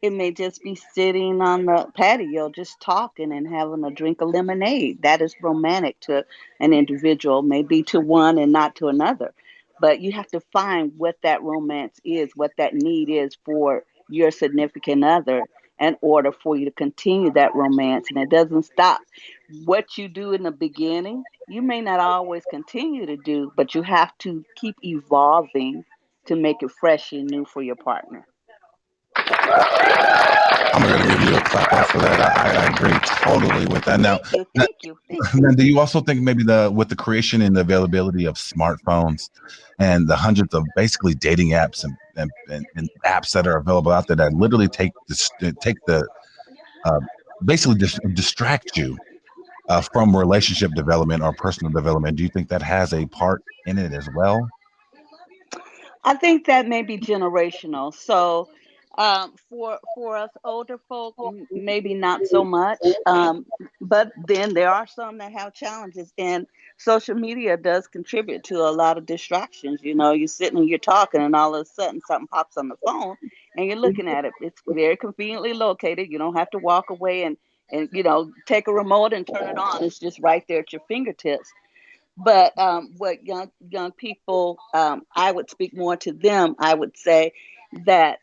It may just be sitting on the patio just talking and having a drink of lemonade. That is romantic to an individual, maybe to one and not to another, but you have to find what that romance is, what that need is for your significant other in order for you to continue that romance. And it doesn't stop. What you do in the beginning, you may not always continue to do, but you have to keep evolving to make it fresh and new for your partner. I'm going to give you a clap off for that. I agree totally with that. Now, Thank you, thank you, thank you. now, do you also think maybe the with the creation and the availability of smartphones and the hundreds of basically dating apps and apps that are available out there that literally take the uh, basically distract you from relationship development or personal development? Do you think that has a part in it as well? I think that may be generational. So, for us older folk, maybe not so much. But then there are some that have challenges, and social media does contribute to a lot of distractions. You're sitting and you're talking, and all of a sudden something pops on the phone, and you're looking at it. It's very conveniently located. You don't have to walk away and take a remote and turn it on. It's just right there at your fingertips. But what young people, I would speak more to them. I would say that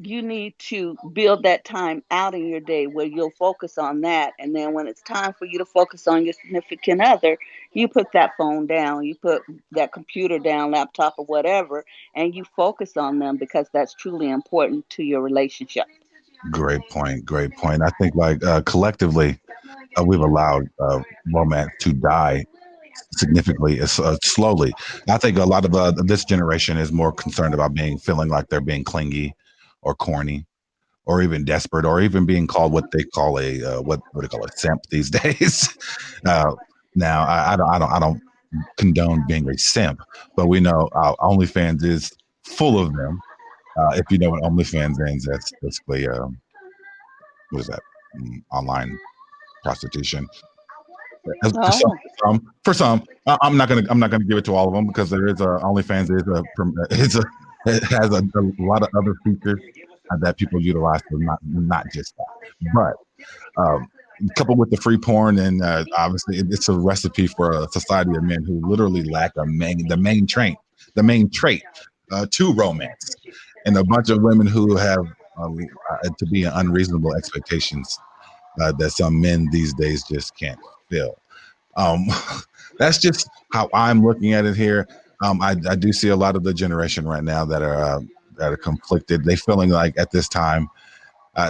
you need to build that time out in your day where you'll focus on that, and then when it's time for you to focus on your significant other, you put that phone down, you put that computer down, laptop or whatever, and you focus on them because that's truly important to your relationship. Great point. Great point. I think like collectively, we've allowed romance to die significantly, slowly. I think a lot of this generation is more concerned about feeling like they're being clingy or corny or even desperate or even being called what they call a what do they call a simp these days. uh, now I don't condone being a simp, but we know OnlyFans is full of them. If you know what OnlyFans is, that's basically what is that? Online prostitution. For some, Oh. I'm not gonna give it to all of them because there is a OnlyFans is a it has a lot of other features that people utilize, so not just that. But um, coupled with the free porn and obviously it's a recipe for a society of men who literally lack the main trait to romance, and a bunch of women who have to be unreasonable expectations that some men these days just can't fill. Um, that's just how I'm looking at it here. I do see a lot of the generation right now that are conflicted. They feeling like at this time,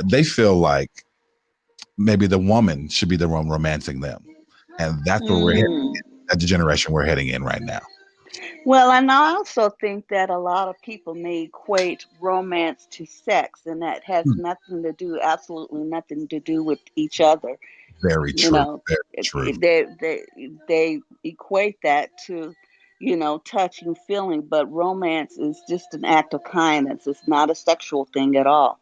they feel like maybe the woman should be the one romancing them, and that's where we're heading. Mm. That's the generation we're heading in right now. Well, and I also think that a lot of people may equate romance to sex, and that has Hmm. nothing to do, absolutely nothing to do with each other. Very You true. know, Very true. they equate that to, touch and feeling, but romance is just an act of kindness. It's not a sexual thing at all.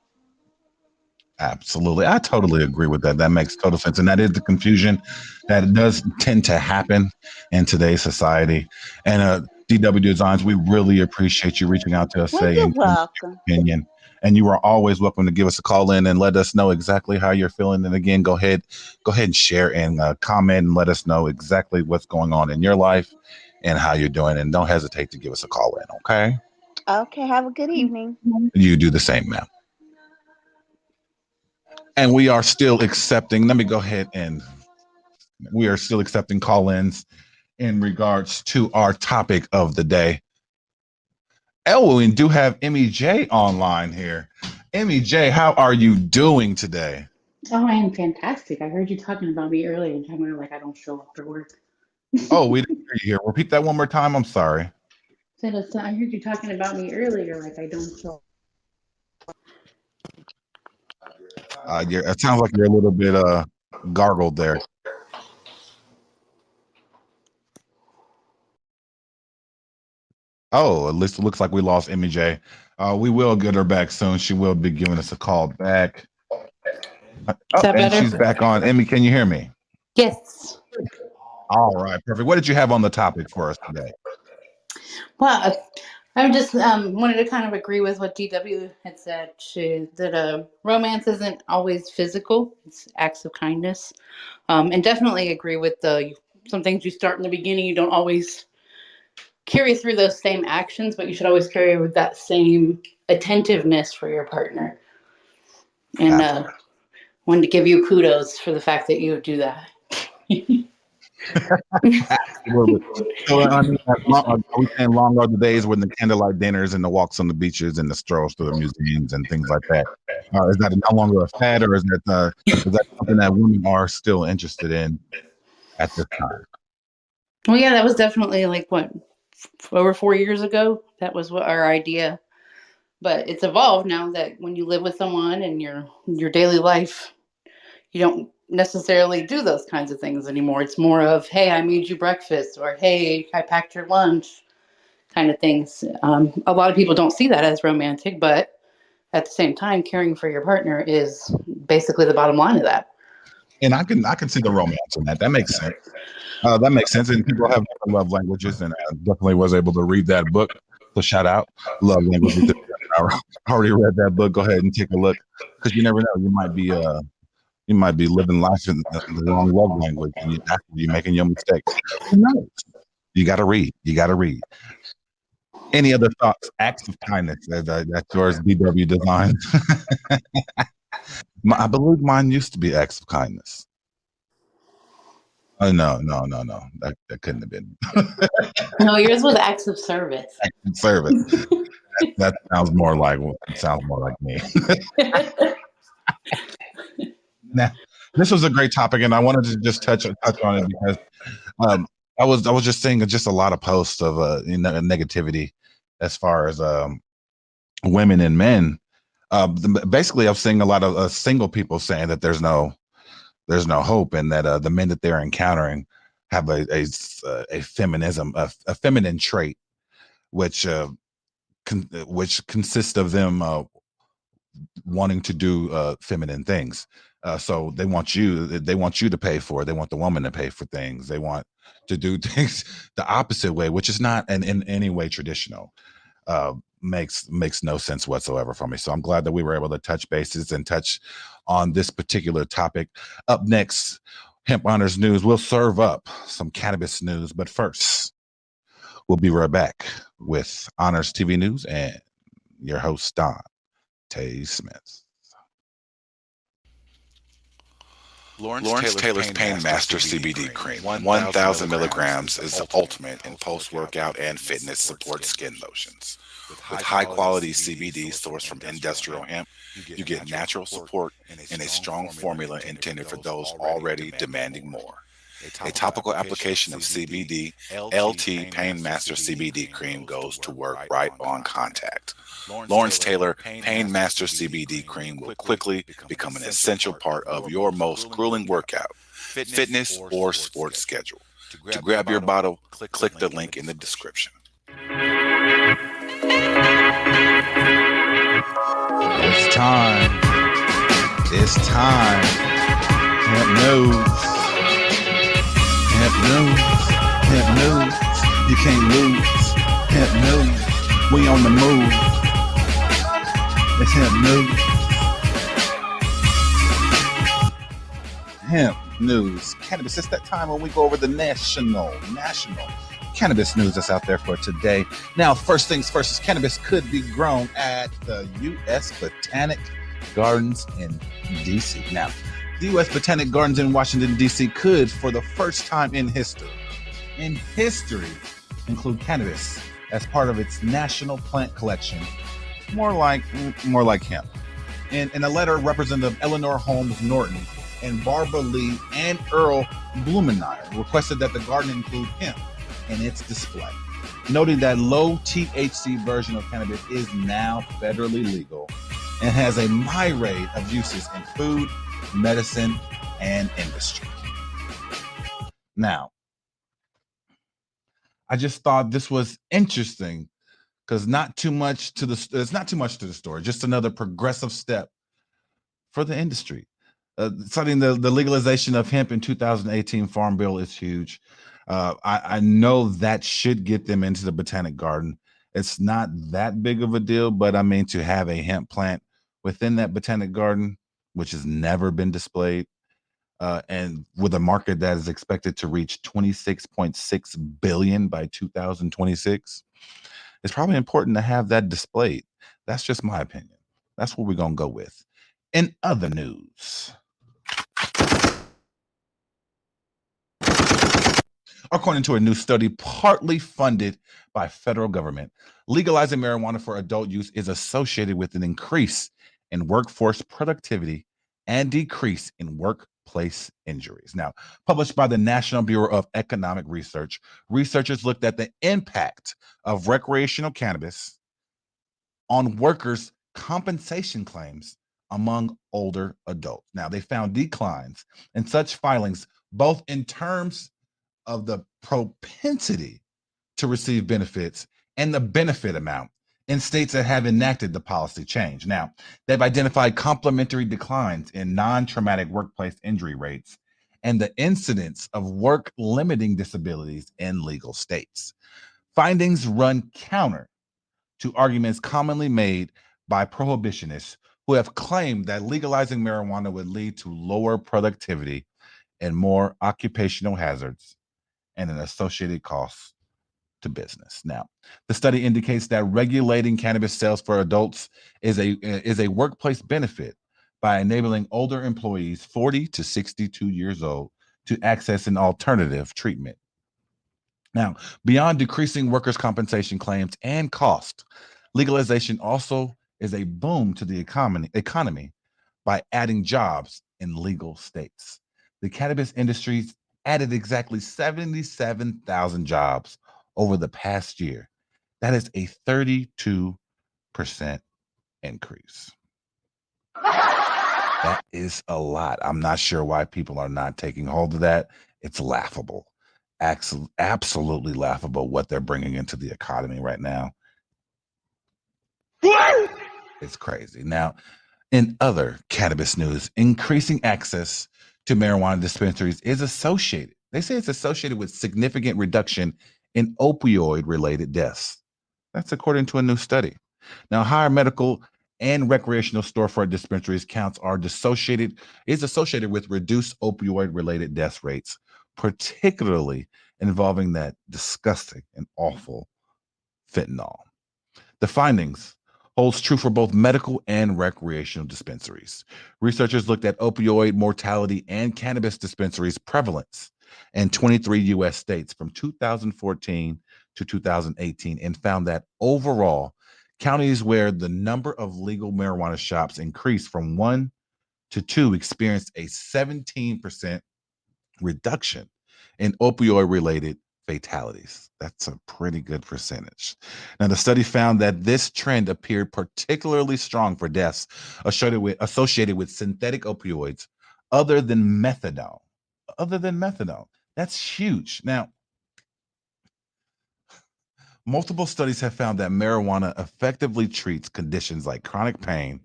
Absolutely. I totally agree with that. That makes total sense. And that is the confusion that does tend to happen in today's society. And DW Designs, we really appreciate you reaching out to us Well, today you're and giving us welcome. your opinion. And you are always welcome to give us a call in and let us know exactly how you're feeling. And again, go ahead and share and comment and let us know exactly what's going on in your life and how you're doing. And don't hesitate to give us a call in. Okay. Okay, have a good evening. You do the same, ma'am. And we are still accepting. Let me go ahead and we are still accepting call-ins in regards to our topic of the day. Oh, we do have Emmy J online here. Emmy J, how are you doing today? Oh, I am fantastic. I heard you talking about me earlier and talking about like I don't show up for work. Oh, we didn't hear you here. Repeat that one more time. I'm sorry. I heard you talking about me earlier like I don't show. It sounds like you're a little bit gargled there. Oh, at least it looks like we lost Emmy J. We will get her back soon. She will be giving us a call back. Is that And better? she's back on. Emmy, can you hear me? Yes. All right, perfect. What did you have on the topic for us today? Well, I just wanted to kind of agree with what DW had said. That romance isn't always physical; it's acts of kindness. And definitely agree with some things you start in the beginning. You don't always carry through those same actions, but you should always carry with that same attentiveness for your partner. And wanted to give you kudos for the fact that you do that. Absolutely. So, I mean, are we saying long are the days when the candlelight dinners and the walks on the beaches and the strolls to the museums and things like that? Is that no longer a fad, or is that something that women are still interested in at this time? Well, yeah, that was definitely like what over 4 years ago. That was what our idea. But it's evolved now that when you live with someone in your daily life, you don't necessarily do those kinds of things anymore. It's more of, hey, I made you breakfast, or hey, I packed your lunch, kind of things. A lot of people don't see that as romantic, but at the same time, caring for your partner is basically the bottom line of that. And I can see the romance in that. That makes sense. That makes sense. And people have different love languages, and I definitely was able to read that book. So shout out, Love Languages. If you already read that book, go ahead and take a look, because you never know. You might be living life in the wrong love language, and you're making your mistakes. Who knows? You got to read. You got to read. Any other thoughts? Acts of kindness. That's yours, BW Design. I believe mine used to be acts of kindness. Oh, no. That couldn't have been. No, yours was acts of service. Acts of service. That sounds more like me. Now, this was a great topic, and I wanted to just touch on it because I was just seeing just a lot of posts of negativity as far as women and men. Basically, I'm seeing a lot of single people saying that there's no hope, and that the men that they're encountering have a feminism, a feminine trait, which consists of them wanting to do feminine things. So they want you to pay for it. They want the woman to pay for things. They want to do things the opposite way, which is not in any way traditional. Makes no sense whatsoever for me. So I'm glad that we were able to touch bases and touch on this particular topic. Up next, Hemp Honors News. We'll serve up some cannabis news, but first, we'll be right back with Honors TV News and your host, Dante Smith. Lawrence Taylor's Pain Master CBD cream. 1,000 milligrams is the ultimate in post-workout and fitness support skin lotions. With high-quality CBD sourced from industrial hemp, you get natural support in a strong formula intended for those already demanding more. A topical application of CBD, LT Pain Master CBD cream goes to work right on contact. Lawrence Taylor Pain Master CBD cream will quickly become an essential part of your most grueling workout, fitness, or sports schedule. To grab your bottle, click the link in the description. It's time. Hemp news. You can't lose. Hemp news. We on the move. It's hemp news. Hemp news. Cannabis. It's that time when we go over the national cannabis news that's out there for today. Now, first things first is cannabis could be grown at the U.S. Botanic Gardens in D.C. Now, the U.S. Botanic Gardens in Washington, D.C. could, for the first time in history, include cannabis as part of its national plant collection, more like hemp. In a letter, Representative Eleanor Holmes Norton and Barbara Lee and Earl Blumenauer requested that the garden include hemp in its display, noting that low THC version of cannabis is now federally legal and has a myriad of uses in food, medicine, and industry. Now, I just thought this was interesting because not too much to it's not too much to the story. Just another progressive step for the industry. Citing the legalization of hemp in 2018 Farm Bill is huge. I know that should get them into the Botanic Garden. It's not that big of a deal, but I mean, to have a hemp plant within that Botanic Garden, which has never been displayed, and with a market that is expected to reach 26.6 billion by 2026, it's probably important to have that displayed. That's just my opinion. That's what we're going to go with. In other news, according to a new study partly funded by federal government, legalizing marijuana for adult use is associated with an increase in workforce productivity and decrease in workplace injuries. Now, published by the National Bureau of Economic Research, researchers looked at the impact of recreational cannabis on workers' compensation claims among older adults. Now, they found declines in such filings, both in terms of the propensity to receive benefits and the benefit amount in states that have enacted the policy change. Now, they've identified complementary declines in non-traumatic workplace injury rates and the incidence of work-limiting disabilities in legal states. Findings run counter to arguments commonly made by prohibitionists who have claimed that legalizing marijuana would lead to lower productivity and more occupational hazards and an associated cost to business. Now, the study indicates that regulating cannabis sales for adults is a workplace benefit by enabling older employees 40 to 62 years old to access an alternative treatment. Now, beyond decreasing workers' compensation claims and cost, legalization also is a boom to the economy by adding jobs in legal states. The cannabis industry added exactly 77,000 jobs over the past year. That is a 32% increase. That is a lot. I'm not sure why people are not taking hold of that. It's laughable. Absolutely laughable what they're bringing into the economy right now. It's crazy. Now, in other cannabis news, increasing access to marijuana dispensaries is associated. They say it's associated with significant reduction in opioid-related deaths. That's according to a new study. Now, higher medical and recreational storefront dispensaries counts is associated with reduced opioid-related death rates, particularly involving that disgusting and awful fentanyl. The findings holds true for both medical and recreational dispensaries. Researchers looked at opioid mortality and cannabis dispensaries prevalence in 23 U.S. states from 2014 to 2018 and found that overall, counties where the number of legal marijuana shops increased from 1 to 2 experienced a 17% reduction in opioid-related fatalities. That's a pretty good percentage. Now, the study found that this trend appeared particularly strong for deaths associated with synthetic opioids other than methadone. That's huge. Now, multiple studies have found that marijuana effectively treats conditions like chronic pain,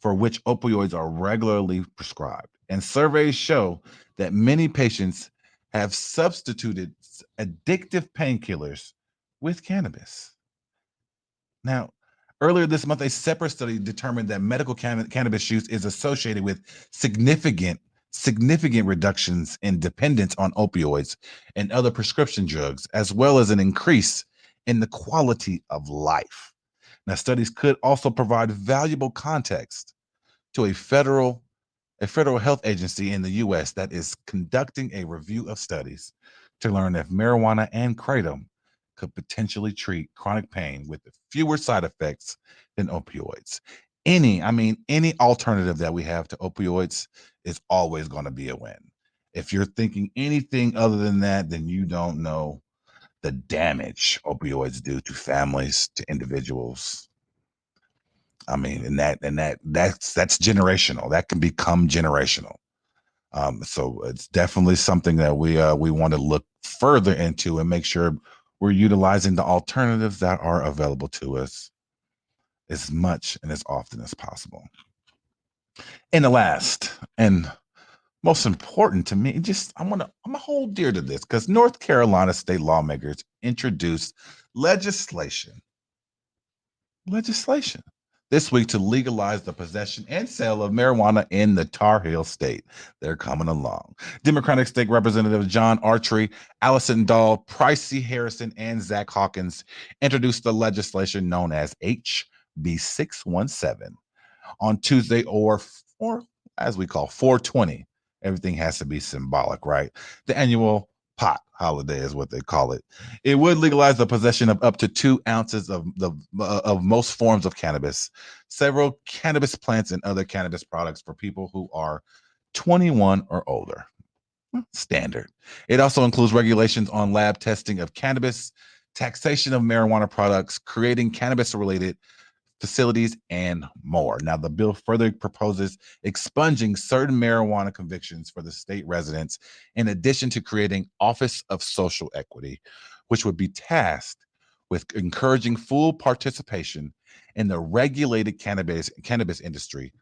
for which opioids are regularly prescribed. And surveys show that many patients have substituted addictive painkillers with cannabis. Now, earlier this month, a separate study determined that medical cannabis use is associated with significant reductions in dependence on opioids and other prescription drugs, as well as an increase in the quality of life. Now, studies could also provide valuable context to a federal health agency in the U.S. that is conducting a review of studies to learn if marijuana and kratom could potentially treat chronic pain with fewer side effects than opioids. Any alternative that we have to opioids is always going to be a win. If you're thinking anything other than that, then you don't know the damage opioids do to families, to individuals. I mean, and that's generational. That can become generational. So it's definitely something that we want to look further into and make sure we're utilizing the alternatives that are available to us as much and as often as possible. And the last and most important to me, I'm gonna hold dear to this because North Carolina state lawmakers introduced legislation this week to legalize the possession and sale of marijuana in the Tar Heel state. They're coming along. Democratic State Representative John Archery, Allison Dahl, Pricey Harrison, and Zach Hawkins introduced the legislation known as HB 617 on Tuesday, or as we call 420. Everything has to be symbolic, right? The annual pot holiday is what they call it. It would legalize the possession of up to 2 ounces of most forms of cannabis, several cannabis plants, and other cannabis products for people who are 21 or older. Standard. It also includes regulations on lab testing of cannabis, taxation of marijuana products, creating cannabis-related facilities, and more. Now, the bill further proposes expunging certain marijuana convictions for the state residents, in addition to creating Office of Social Equity, which would be tasked with encouraging full participation in the regulated cannabis industry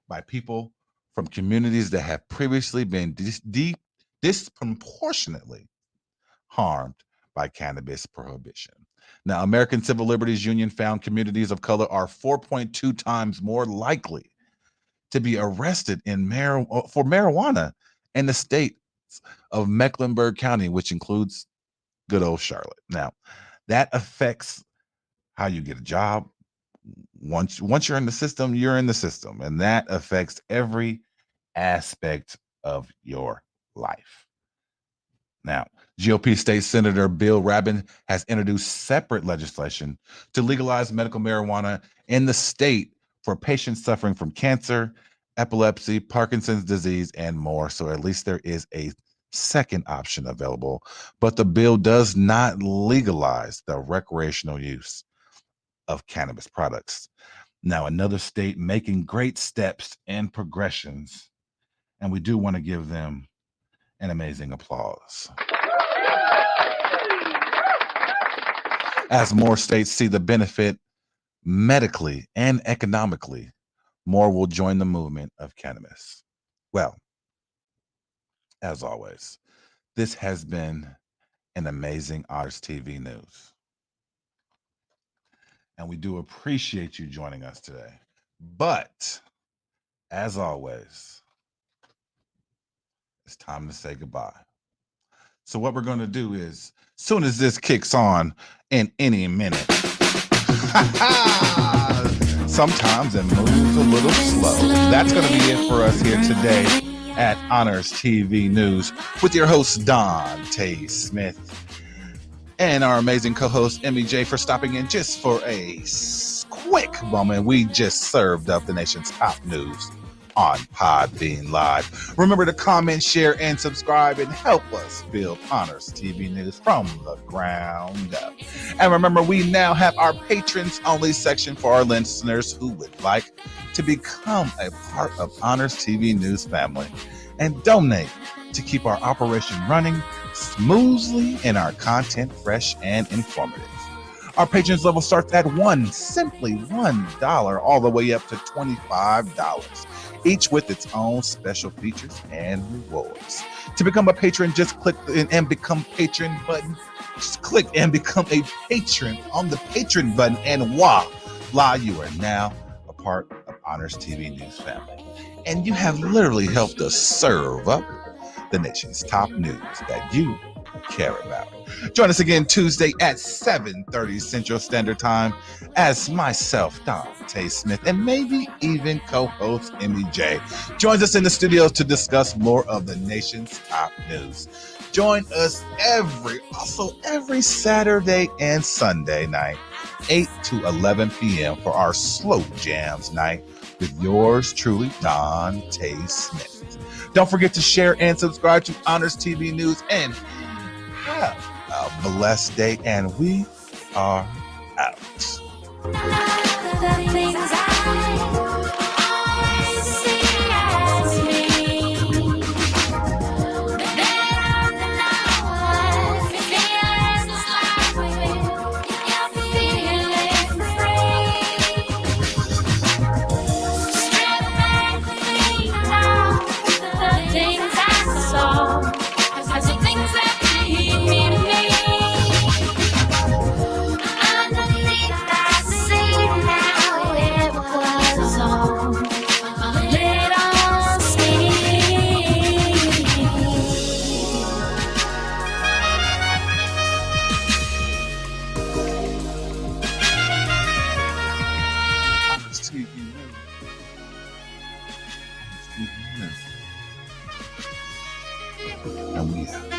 by people from communities that have previously been disproportionately harmed by cannabis prohibition. Now, American Civil Liberties Union found communities of color are 4.2 times more likely to be arrested for marijuana in the state of Mecklenburg County, which includes good old Charlotte. Now, that affects how you get a job. Once you're in the system, you're in the system, and that affects every aspect of your life. Now, GOP State Senator Bill Rabin has introduced separate legislation to legalize medical marijuana in the state for patients suffering from cancer, epilepsy, Parkinson's disease, and more. So at least there is a second option available, but the bill does not legalize the recreational use of cannabis products. Now, another state making great steps and progressions, and we do want to give them an amazing applause. As more states see the benefit medically and economically, more will join the movement of cannabis. Well, as always, this has been an amazing Honors TV News. And we do appreciate you joining us today. But, as always, it's time to say goodbye. So what we're going to do is, soon as this kicks on in any minute, sometimes it moves a little slow. That's going to be it for us here today at Honors TV News with your host, Dante Smith, and our amazing co-host, Emmy J, for stopping in just for a quick moment. We just served up the nation's top news on Podbean Live. Remember to comment, share, and subscribe, and help us build Honors TV News from the ground up. And remember, we now have our patrons-only section for our listeners who would like to become a part of Honors TV News family and donate to keep our operation running smoothly and our content fresh and informative. Our patrons level starts at simply $1, all the way up to $25, each with its own special features and rewards. To become a patron, just click and become patron button. Just click and become a patron on the patron button, and voila, you are now a part of Honors TV News family. And you have literally helped us serve up the nation's top news that you care about. Join us again Tuesday at 7:30 Central Standard Time as myself, Dante Smith, and maybe even co-host Emmy J joins us in the studios to discuss more of the nation's top news. Join us every Saturday and Sunday night, 8 to 11 p.m. for our Slow Jams night with yours truly, Dante Smith. Don't forget to share and subscribe to Honors TV News, and have a blessed day, and we are out. come in.